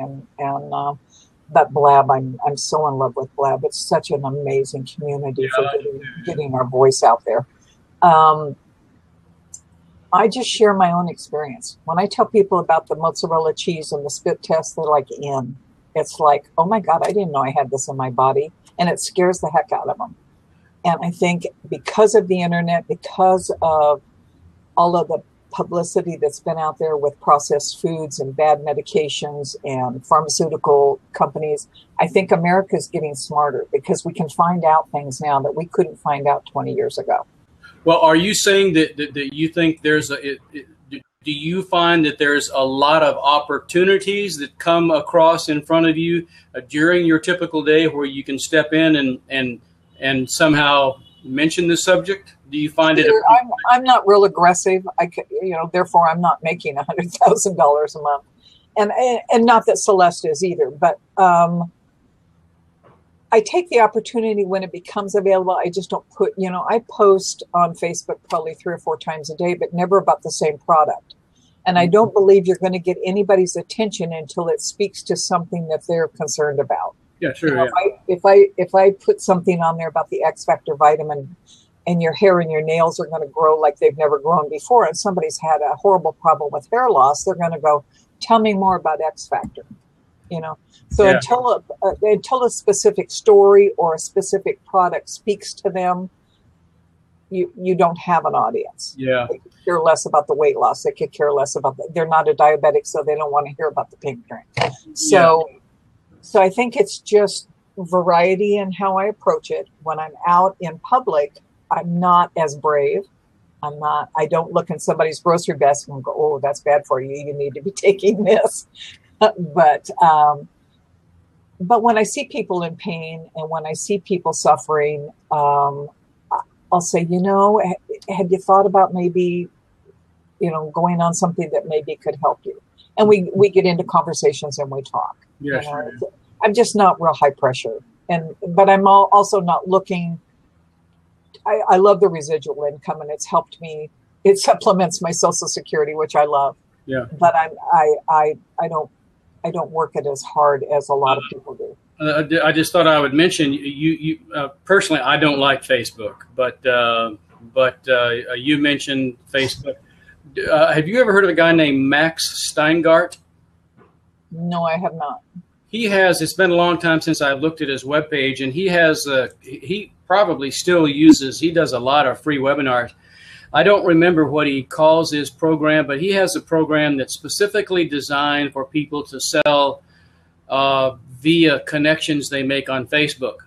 But Blab, I'm so in love with Blab. It's such an amazing community for getting our voice out there. I just share my own experience. When I tell people about the mozzarella cheese and the spit test, they're like, it's like, oh my God, I didn't know I had this in my body. And it scares the heck out of them. And I think because of the internet, because of all of the publicity that's been out there with processed foods and bad medications and pharmaceutical companies, I think America's getting smarter because we can find out things now that we couldn't find out 20 years ago. Well, are you saying that you think there's do you find that there's a lot of opportunities that come across in front of you during your typical day where you can step in and somehow mention the subject? Do you find it? I'm not real aggressive. Therefore I'm not making $100,000 a month, and not that Celeste is either. But I take the opportunity when it becomes available. I just don't put, I post on Facebook probably 3 or 4 times a day, but never about the same product. And I don't believe you're going to get anybody's attention until it speaks to something that they're concerned about. Yeah, sure. If I put something on there about the X Factor vitamin and your hair and your nails are going to grow like they've never grown before, and somebody's had a horrible problem with hair loss, they're going to go, tell me more about X Factor. So until a specific story or a specific product speaks to them, you don't have an audience. Yeah. They could care less about the weight loss. They could care less about they're not a diabetic, so they don't want to hear about the pink drink. So I think it's just variety in how I approach it. When I'm out in public, I'm not as brave. I don't look in somebody's grocery basket and go, oh, that's bad for you. You need to be taking this. But when I see people in pain and when I see people suffering, I'll say, have you thought about maybe, going on something that maybe could help you? And we get into conversations and we talk. Yeah, sure. I'm just not real high pressure. But I'm also not looking. I love the residual income, and it's helped me. It supplements my Social Security, which I love. Yeah. But I don't work it as hard as a lot of people do. I just thought I would mention you personally. I don't like Facebook, but you mentioned Facebook. Have you ever heard of a guy named Max Steingart? No, I have not. It's been a long time since I looked at his webpage, and he probably still he does a lot of free webinars. I don't remember what he calls his program, but he has a program that's specifically designed for people to sell via connections they make on Facebook.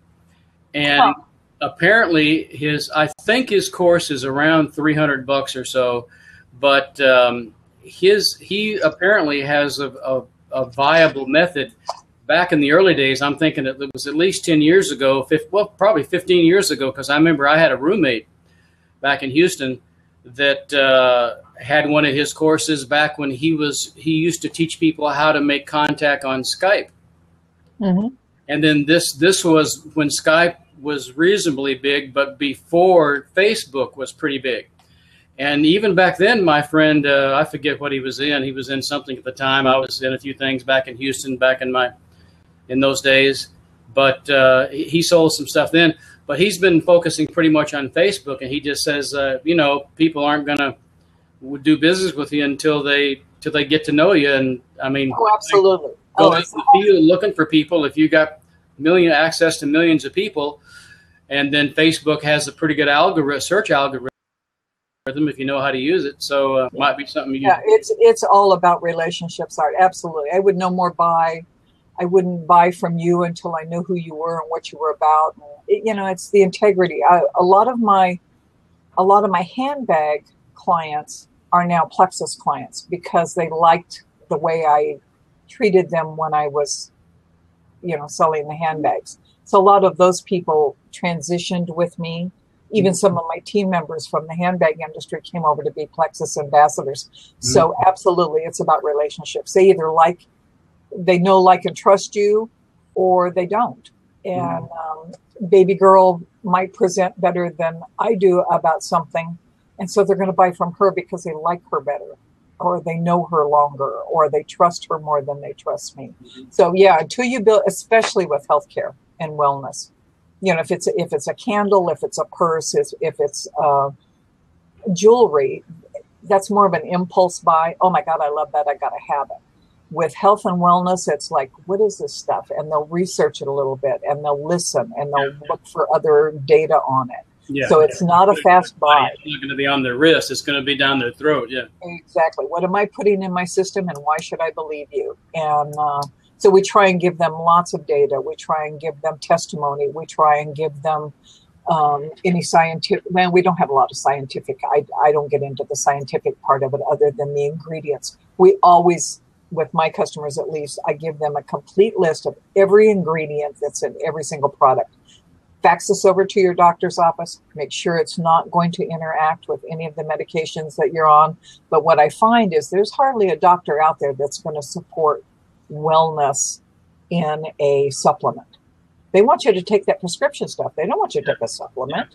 And apparently I think his course is around $300 or so, but he apparently has a viable method. Back in the early days, I'm thinking it was at least 10 years ago, probably 15 years ago, because I remember I had a roommate back in Houston that had one of his courses back when he used to teach people how to make contact on Skype. Mm-hmm. And then this was when Skype was reasonably big, but before Facebook was pretty big. And even back then, my friend, I forget what he was in. He was in something at the time. I was in a few things back in Houston in those days. But he sold some stuff then. But he's been focusing pretty much on Facebook, and he just says, people aren't going to do business with you until they get to know you. And I mean, absolutely. If you're looking for people, if you got access to millions of people, and then Facebook has a pretty good search algorithm if you know how to use it. So might be something you. Yeah, it's all about relationships, Art. Absolutely. I would no more I wouldn't buy from you until I knew who you were and what you were about. It's the integrity. A lot of my handbag clients are now Plexus clients because they liked the way I treated them when I was, selling the handbags. So a lot of those people transitioned with me. Even some of my team members from the handbag industry came over to be Plexus ambassadors. So absolutely, it's about relationships. They either they know, like, and trust you, or they don't. And baby girl might present better than I do about something. And so they're going to buy from her because they like her better, or they know her longer, or they trust her more than they trust me. So yeah, until you build, especially with healthcare and wellness, if it's a candle, if it's a purse, if it's jewelry, that's more of an impulse buy. Oh my God, I love that. I got to have it. With health and wellness, it's like, what is this stuff? And they'll research it a little bit, and they'll listen, and they'll look for other data on it. Yeah. So it's not a fast buy. It's not going to be on their wrist. It's going to be down their throat. Yeah. Exactly. What am I putting in my system, and why should I believe you? And so we try and give them lots of data. We try and give them testimony. We try and give them any scientific. Man, we don't have a lot of scientific. I don't get into the scientific part of it other than the ingredients. We always, with my customers at least, I give them a complete list of every ingredient that's in every single product. Fax this over to your doctor's office. Make sure it's not going to interact with any of the medications that you're on. But what I find is there's hardly a doctor out there that's going to support wellness in a supplement. They want you to take that prescription stuff. They don't want you to take a supplement,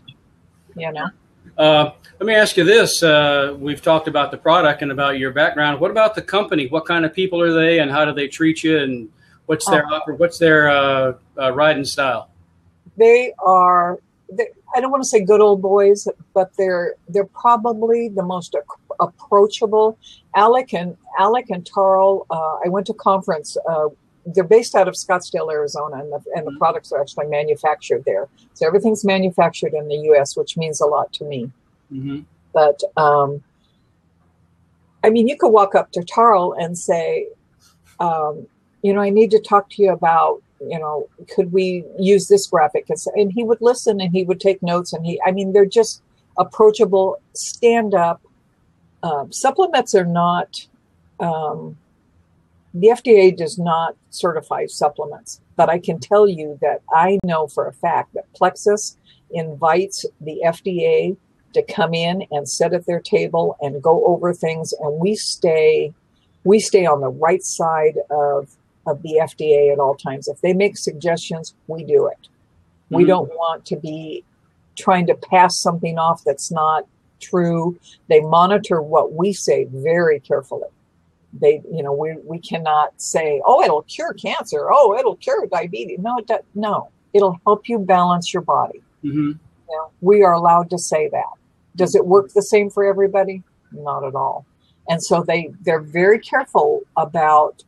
Let me ask you this. We've talked about the product and about your background. What about the company? What kind of people are they, and how do they treat you, and what's their offer? What's their riding style? They are, I don't want to say good old boys, but they're probably the most approachable. Alec and Tarl, I went to conference. They're based out of Scottsdale, Arizona, and the products are actually manufactured there. So everything's manufactured in the U.S., which means a lot to me. Mm-hmm. But, you could walk up to Tarl and say, I need to talk to you about, could we use this graphic? And he would listen, and he would take notes. And they're just approachable, stand up. Supplements are not, the FDA does not certify supplements, but I can tell you that I know for a fact that Plexus invites the FDA to come in and sit at their table and go over things, and we stay on the right side of the FDA at all times. If they make suggestions, we do it. We don't want to be trying to pass something off that's not true. They monitor what we say very carefully. We cannot say, oh, it'll cure cancer. Oh, it'll cure diabetes. No, it'll help you balance your body. We are allowed to say that. Does it work the same for everybody? Not at all. And so they're very careful about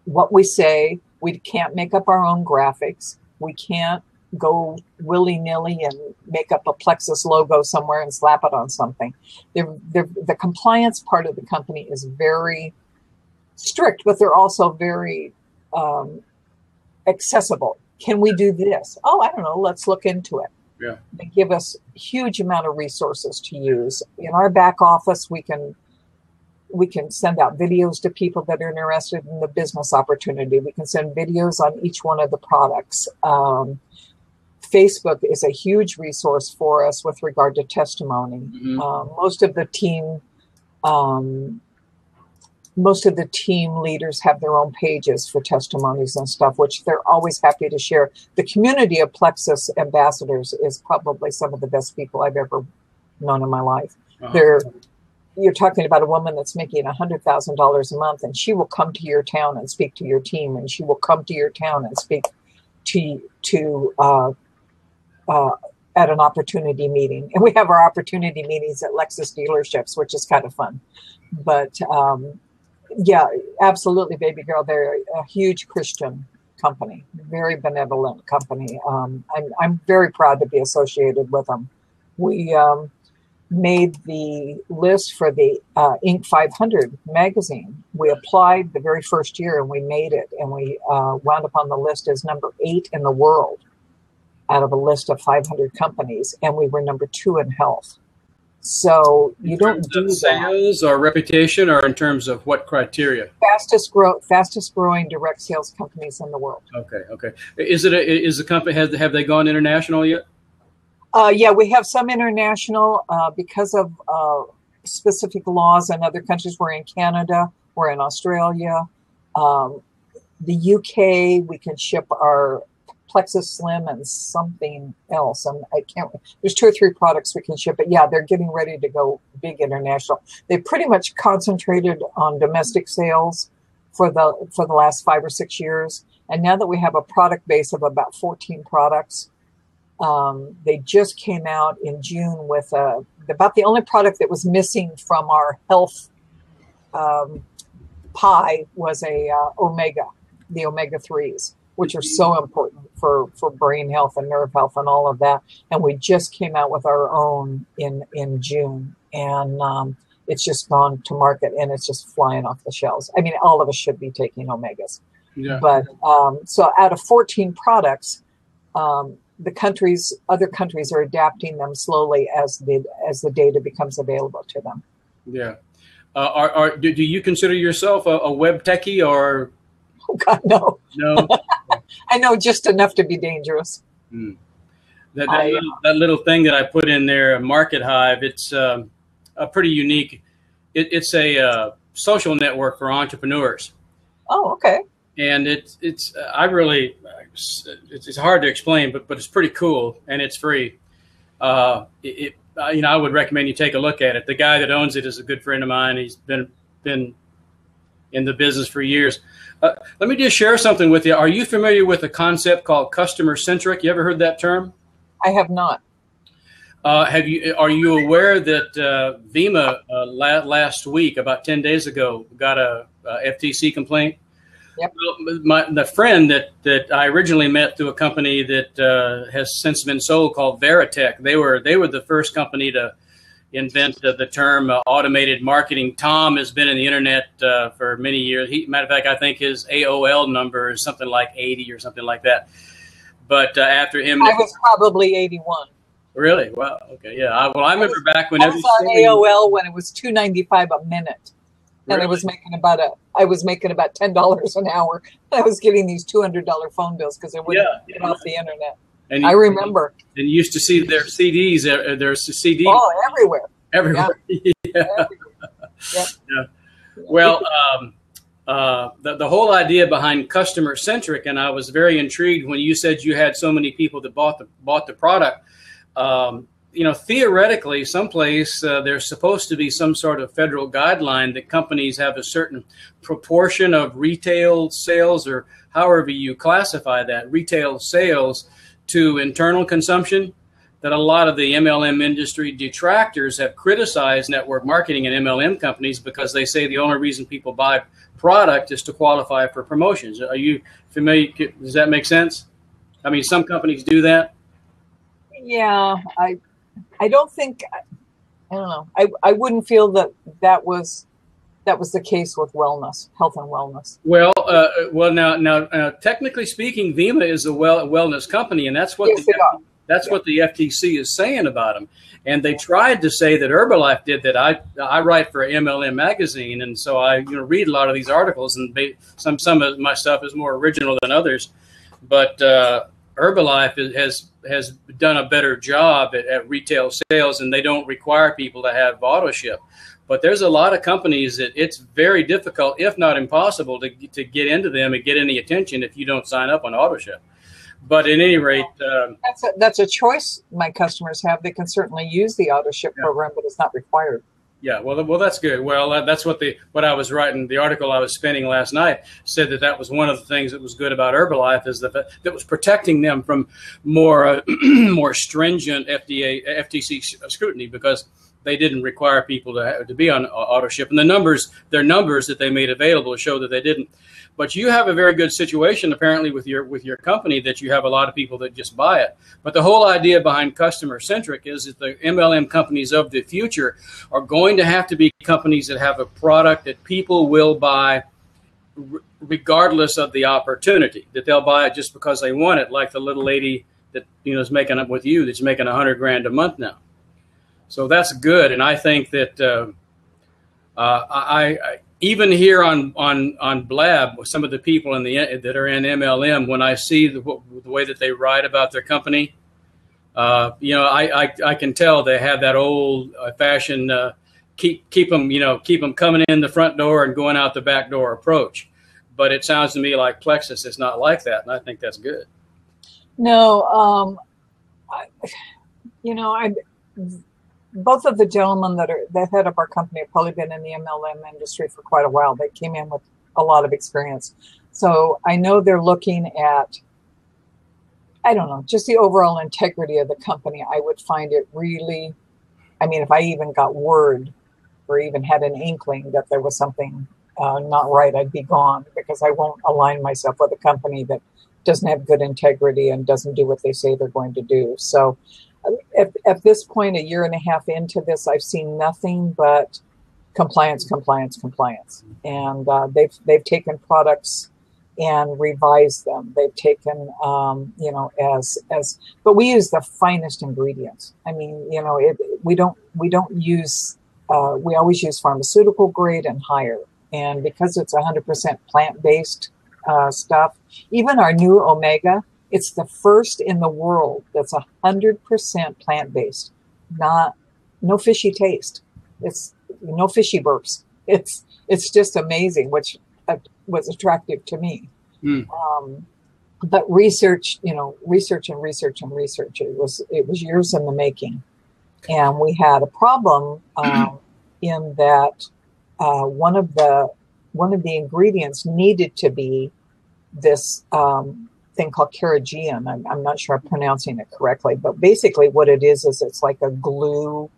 what we say. We can't make up our own graphics. We can't go willy-nilly and make up a Plexus logo somewhere and slap it on something. The compliance part of the company is very strict, but they're also very accessible. Can we do this? Oh, I don't know. Let's look into it. Yeah. They give us a huge amount of resources to use. In our back office, we can send out videos to people that are interested in the business opportunity. We can send videos on each one of the products. Facebook is a huge resource for us with regard to testimony. Most of the team leaders have their own pages for testimonies and stuff, which they're always happy to share. The community of Plexus ambassadors is probably some of the best people I've ever known in my life. You're talking about a woman that's making $100,000 a month, and she will come to your town and speak to your team, and she will come to your town and speak to at an opportunity meeting. And we have our opportunity meetings at Lexus dealerships, which is kind of fun. But yeah, absolutely, baby girl. They're a huge Christian company, very benevolent company. I'm very proud to be associated with them. We made the list for the Inc. 500 magazine. We applied the very first year and we made it, and we wound up on the list as number 8 in the world out of a list of 500 companies, and we were number 2 in health. So you don't do that. Sales or reputation, or in terms of what criteria? Fastest growing direct sales companies in the world. Okay. Is the company, have they gone international yet? Yeah, we have some international because of specific laws in other countries. We're in Canada, we're in Australia, the UK. We can ship our Plexus Slim and something else. I can't. There's 2 or 3 products we can ship, but yeah, they're getting ready to go big international. They pretty much concentrated on domestic sales for the last 5 or 6 years, and now that we have a product base of about 14 products. They just came out in June with about the only product that was missing from our health pie was the omega-3s, which are so important for brain health and nerve health and all of that. And we just came out with our own in June, and it's just gone to market, and it's just flying off the shelves. I mean, all of us should be taking omegas. Yeah. But so out of 14 products, other countries are adapting them slowly as the data becomes available to them. Yeah. Do you consider yourself a web techie, or? Oh God, no. No. I know just enough to be dangerous. That little thing that I put in there, Market Hive, it's a pretty unique. It's a social network for entrepreneurs. Oh, okay. And it's hard to explain, but it's pretty cool, and it's free. I would recommend you take a look at it. The guy that owns it is a good friend of mine. He's been in the business for years. Let me just share something with you. Are you familiar with a concept called customer centric? You ever heard that term? I have not. Are you aware that Vima last week, about 10 days ago, got a FTC complaint? Yep. The friend that I originally met through a company that has since been sold, called Veritech. They were the first company to invent the term automated marketing. Tom has been in the internet for many years. Matter of fact, I think his AOL number is something like 80 or something like that. But after him, I was probably 81. Really? Wow. Okay. Yeah. Well, I remember back when I was on AOL when it was $2.95 a minute, and really? I was making about $10 an hour. I was getting these $200 phone bills because I wouldn't get off the internet. And I remember. And you used to see their CDs. There's CDs. Oh, everywhere. Everywhere. Yeah. Yeah. Yep. Yeah. Well, the whole idea behind customer centric, and I was very intrigued when you said you had so many people that bought the product. Theoretically, someplace there's supposed to be some sort of federal guideline that companies have a certain proportion of retail sales, or however you classify that, retail sales to internal consumption. That a lot of the MLM industry detractors have criticized network marketing and MLM companies because they say the only reason people buy product is to qualify for promotions. Are you familiar? Does that make sense? I mean, some companies do that. Yeah, I don't think, I don't know. I wouldn't feel that was the case with health and wellness. Well, now, technically speaking, Vima is a wellness company, and that's what what the FTC is saying about them. And they tried to say that Herbalife did that. I write for MLM magazine, and so I read a lot of these articles, and some of my stuff is more original than others. But Herbalife has done a better job at retail sales, and they don't require people to have auto ship. But there's a lot of companies that it's very difficult, if not impossible, to get into them and get any attention if you don't sign up on auto ship. But at any rate, that's a choice my customers have. They can certainly use the auto ship program, but it's not required. Yeah, well, that's good. Well, that's what I was writing. The article I was spinning last night said that was one of the things that was good about Herbalife, is that was protecting them from more stringent FTC scrutiny, because they didn't require people to be on auto ship, and their numbers that they made available show that they didn't. But you have a very good situation apparently with your company, that you have a lot of people that just buy it. But the whole idea behind customer centric is that the MLM companies of the future are going to have to be companies that have a product that people will buy regardless of the opportunity, that they'll buy it just because they want it, like the little lady that is making up with you, that's making $100,000 a month now. So that's good. And I think that I even here on Blab, with some of the people that are in MLM, when I see the way that they write about their company, I can tell they have that old fashioned keep them coming in the front door and going out the back door approach. But it sounds to me like Plexus is not like that, and I think that's good. No, both of the gentlemen that head up our company have probably been in the MLM industry for quite a while. They came in with a lot of experience. So I know they're looking at, I don't know, just the overall integrity of the company. I would find it really, if I even got word or even had an inkling that there was something not right, I'd be gone, because I won't align myself with a company that doesn't have good integrity and doesn't do what they say they're going to do. So at this point, a year and a half into this, I've seen nothing but compliance. And they've taken products and revised them. They've taken, but we use the finest ingredients. We always use pharmaceutical grade and higher. And because it's 100% plant-based stuff, even our new Omega, it's the first in the world that's 100% plant-based. No fishy taste. It's no fishy burps. It's just amazing, which was attractive to me. But research. It was years in the making, and we had a problem in that one of the ingredients needed to be this thing called carrageenan. I'm not sure I'm pronouncing it correctly, but basically what it is it's like a glue,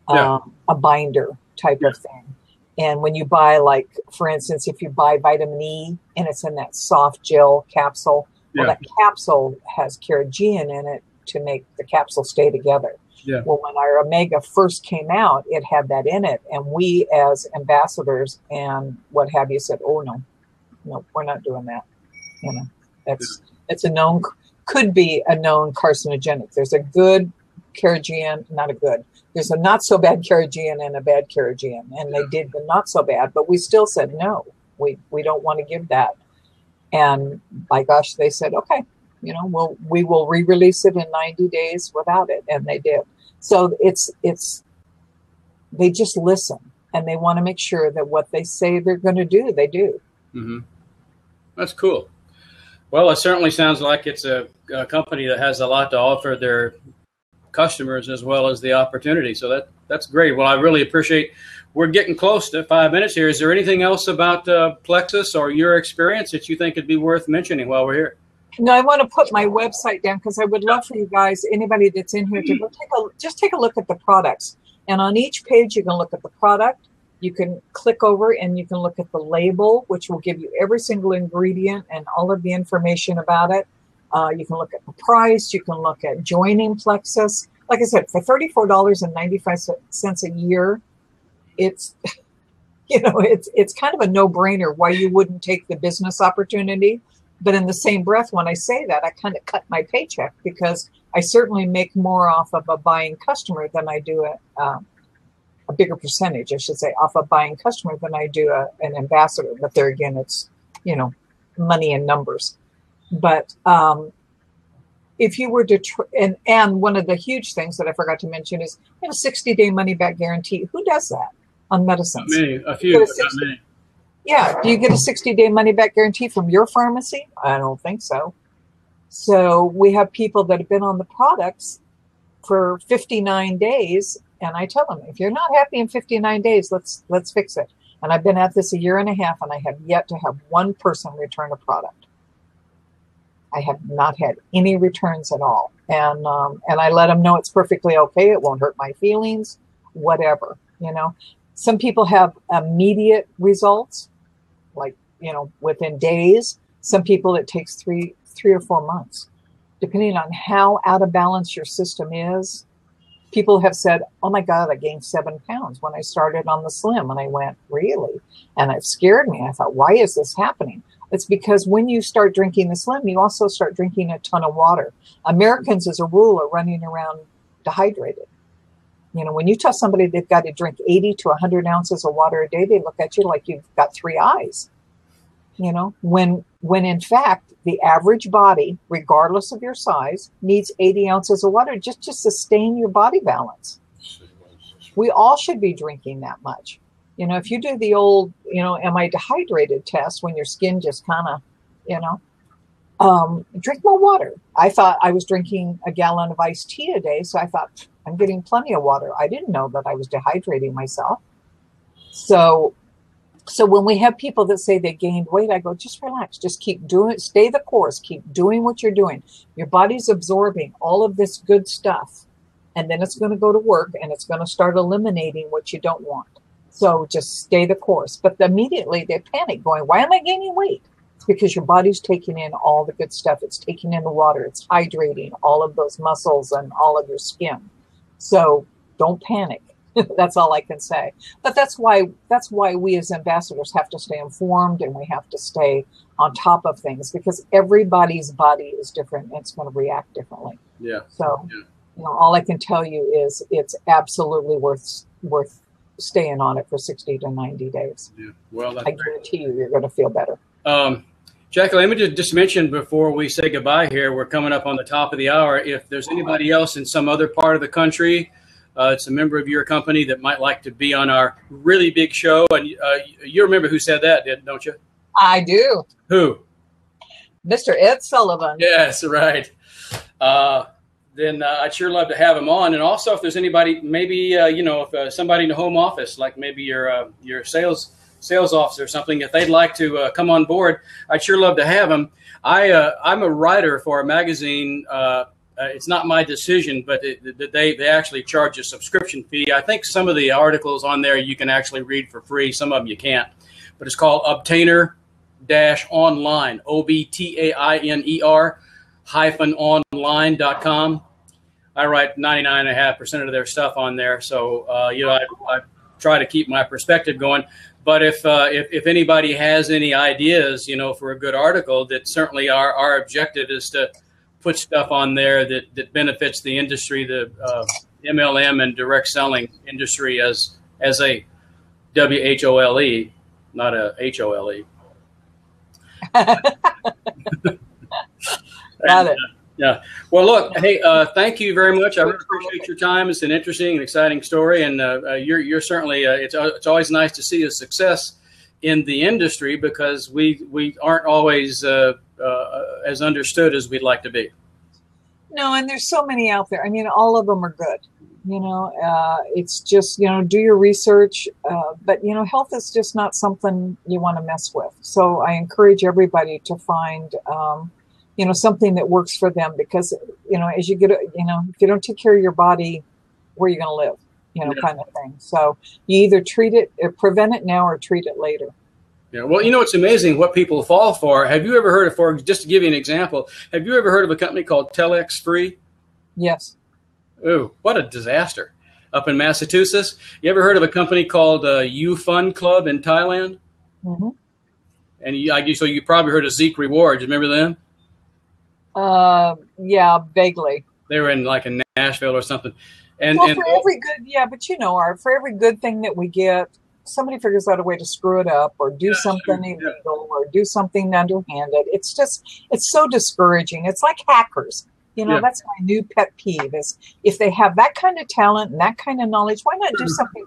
a binder type of thing. And when you buy, like, for instance, if you buy vitamin E and it's in that soft gel capsule, well, that capsule has carrageenan in it to make the capsule stay together. Yeah. Well, when our Omega first came out, it had that in it. And we, as ambassadors and what have you, said, oh, no, we're not doing that. It's could be a known carcinogenic. There's a good There's a not so bad Carrageenan and a bad Carrageenan, and they did the not so bad, but we still said no. We don't want to give that. And by gosh, they said, okay, we will re-release it in 90 days without it, and they did. So they just listen, and they want to make sure that what they say they're going to do, they do. Mm-hmm. That's cool. Well, it certainly sounds like it's a company that has a lot to offer their customers as well as the opportunity. So that's great. Well, I really appreciate. We're getting close to 5 minutes here. Is there anything else about Plexus or your experience that you think would be worth mentioning while we're here? No, I want to put my website down because I would love for you guys, anybody that's in here, to go take a look at the products. And on each page, you can look at the product. You can click over and you can look at the label, which will give you every single ingredient and all of the information about it. You can look at the price. You can look at joining Plexus. Like I said, for $34.95 a year, it's kind of a no-brainer why you wouldn't take the business opportunity. But in the same breath, when I say that, I kind of cut my paycheck because I certainly make more off of a buying customer than I do a bigger percentage, I should say, off a buying customer than I do an ambassador. But there again, it's, money and numbers. But if you were to, and one of the huge things that I forgot to mention is a 60-day money-back guarantee. Who does that on medicines? Not many, a few, but not many. Yeah. Do you get a 60-day money-back guarantee from your pharmacy? I don't think so. So we have people that have been on the products for 59 days. And I tell them, if you're not happy in 59 days, let's fix it. And I've been at this a year and a half, and I have yet to have one person return a product. I have not had any returns at all. And I let them know it's perfectly okay. It won't hurt my feelings, whatever, Some people have immediate results, like, within days. Some people, it takes three or 4 months, depending on how out of balance your system is. People have said, oh my God, I gained 7 pounds when I started on the Slim. And I went, really? And it scared me. I thought, why is this happening? It's because when you start drinking the Slim, you also start drinking a ton of water. Americans, as a rule, are running around dehydrated. When you tell somebody they've got to drink 80 to 100 ounces of water a day, they look at you like you've got 3 eyes. When in fact, the average body, regardless of your size, needs 80 ounces of water just to sustain your body balance. We all should be drinking that much. If you do the old, am I dehydrated test when your skin just kind of, drink more water. I thought I was drinking a gallon of iced tea a day, so I thought I'm getting plenty of water. I didn't know that I was dehydrating myself. So when we have people that say they gained weight, I go, just relax, just keep doing it, stay the course, keep doing what you're doing. Your body's absorbing all of this good stuff, and then it's going to go to work and it's going to start eliminating what you don't want. So just stay the course. But immediately they panic going, why am I gaining weight? It's because your body's taking in all the good stuff. It's taking in the water. It's hydrating all of those muscles and all of your skin. So don't panic. That's all I can say. But that's why we as ambassadors have to stay informed, and we have to stay on top of things, because everybody's body is different and it's going to react differently. Yeah. So, all I can tell you is it's absolutely worth staying on it for 60 to 90 days. Yeah. Well, I guarantee you're going to feel better. Jackie, let me just mention before we say goodbye here, we're coming up on the top of the hour. If there's anybody else in some other part of the country, it's a member of your company that might like to be on our really big show. And you remember who said that, don't you? I do. Who? Mr. Ed Sullivan. Yes, right. Then I'd sure love to have him on. And also, if there's anybody, maybe, if somebody in the home office, like maybe your sales officer or something, if they'd like to come on board, I'd sure love to have him. I'm a writer for a magazine. It's not my decision, but they actually charge a subscription fee. I think some of the articles on there you can actually read for free. Some of them you can't. But it's called Obtainer-Online, OBTAINER-online.com. I write 99.5% of their stuff on there. So, I try to keep my perspective going. But if anybody has any ideas, for a good article, that certainly our objective is to put stuff on there that benefits the industry, the MLM and direct selling industry as a WHOLE, not a HOLE. Got it. Yeah. Well, look, hey, thank you very much. I really appreciate your time. It's an interesting and exciting story, and you're certainly. It's always nice to see a success in the industry because we aren't always as understood as we'd like to be. No, and there's so many out there. I mean, all of them are good. It's just, do your research. But, health is just not something you want to mess with. So I encourage everybody to find, something that works for them because, as you get, if you don't take care of your body, where are you going to live, Yeah. kind of thing. So you either prevent it now or treat it later. Yeah, well, it's amazing what people fall for. Have you ever heard of, just to give you an example, have you ever heard of a company called Telex Free? Yes. Ooh, what a disaster. Up in Massachusetts. You ever heard of a company called U Fun Club in Thailand? Mm-hmm. And so you probably heard of Zeke Rewards. Remember them? Yeah, vaguely. They were in Nashville or something. And for every good, but Art, for every good thing that we get, somebody figures out a way to screw it up or do something illegal or do something underhanded. It's so discouraging. It's like hackers. That's my new pet peeve is if they have that kind of talent and that kind of knowledge, why not do something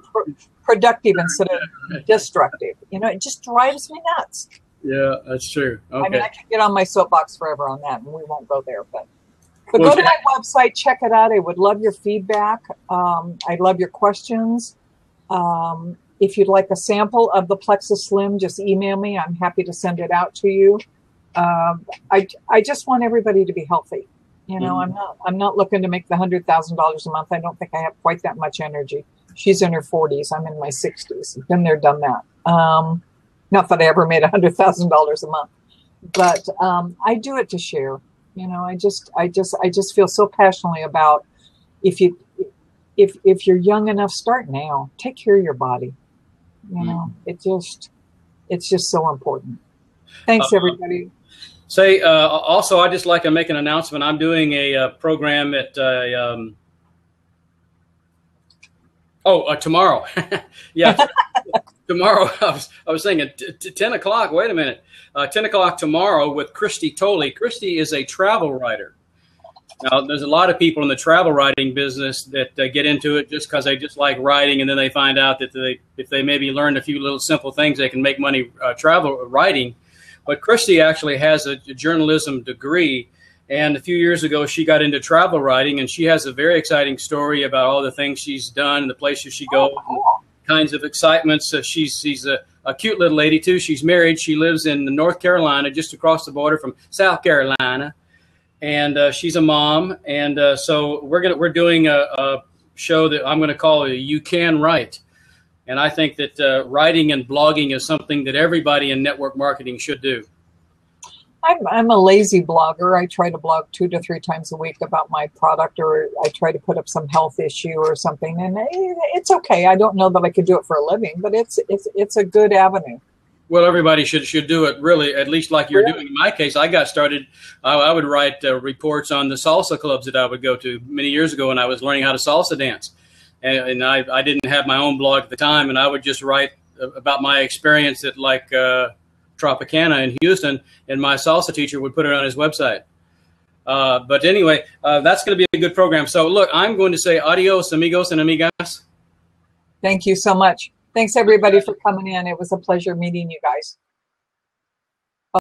productive instead of destructive? It just drives me nuts. Yeah, that's true. Okay. I mean, I could get on my soapbox forever on that, and we won't go there. But go to my website, check it out. I would love your feedback. I'd love your questions. If you'd like a sample of the Plexus Slim, just email me. I'm happy to send it out to you. I just want everybody to be healthy. I'm not looking to make the $100,000 a month. I don't think I have quite that much energy. She's in her 40s. I'm in my 60s. Been there, done that. Not that I ever made $100,000 a month, but I do it to share. I just feel so passionately about if you're young enough, start now. Take care of your body. It's just so important. Thanks, everybody. Also, I'd just like to make an announcement. I'm doing a program at tomorrow. Yeah, tomorrow. I was saying at 10 o'clock. Wait a minute, 10 o'clock tomorrow with Christy Tolley. Christy is a travel writer. Now, there's a lot of people in the travel writing business that get into it just because they just like writing, and then they find out that if they maybe learn a few little simple things, they can make money travel writing. But Christy actually has a journalism degree, and a few years ago she got into travel writing, and she has a very exciting story about all the things she's done and the places she goes, and kinds of excitements. She's a cute little lady too. She's married. She lives in North Carolina, just across the border from South Carolina, and she's a mom. And so we're doing a show that I'm going to call You Can Write. And I think that writing and blogging is something that everybody in network marketing should do. I'm a lazy blogger. I try to blog 2 to 3 times a week about my product, or I try to put up some health issue or something. And it's okay. I don't know that I could do it for a living, but it's a good avenue. Well, everybody should do it, really, at least like you're doing. In my case, I got started. I would write reports on the salsa clubs that I would go to many years ago when I was learning how to salsa dance. And I didn't have my own blog at the time, and I would just write about my experience at Tropicana in Houston, and my salsa teacher would put it on his website. But anyway, that's going to be a good program. So look, I'm going to say adios, amigos and amigas. Thank you so much. Thanks, everybody, for coming in. It was a pleasure meeting you guys.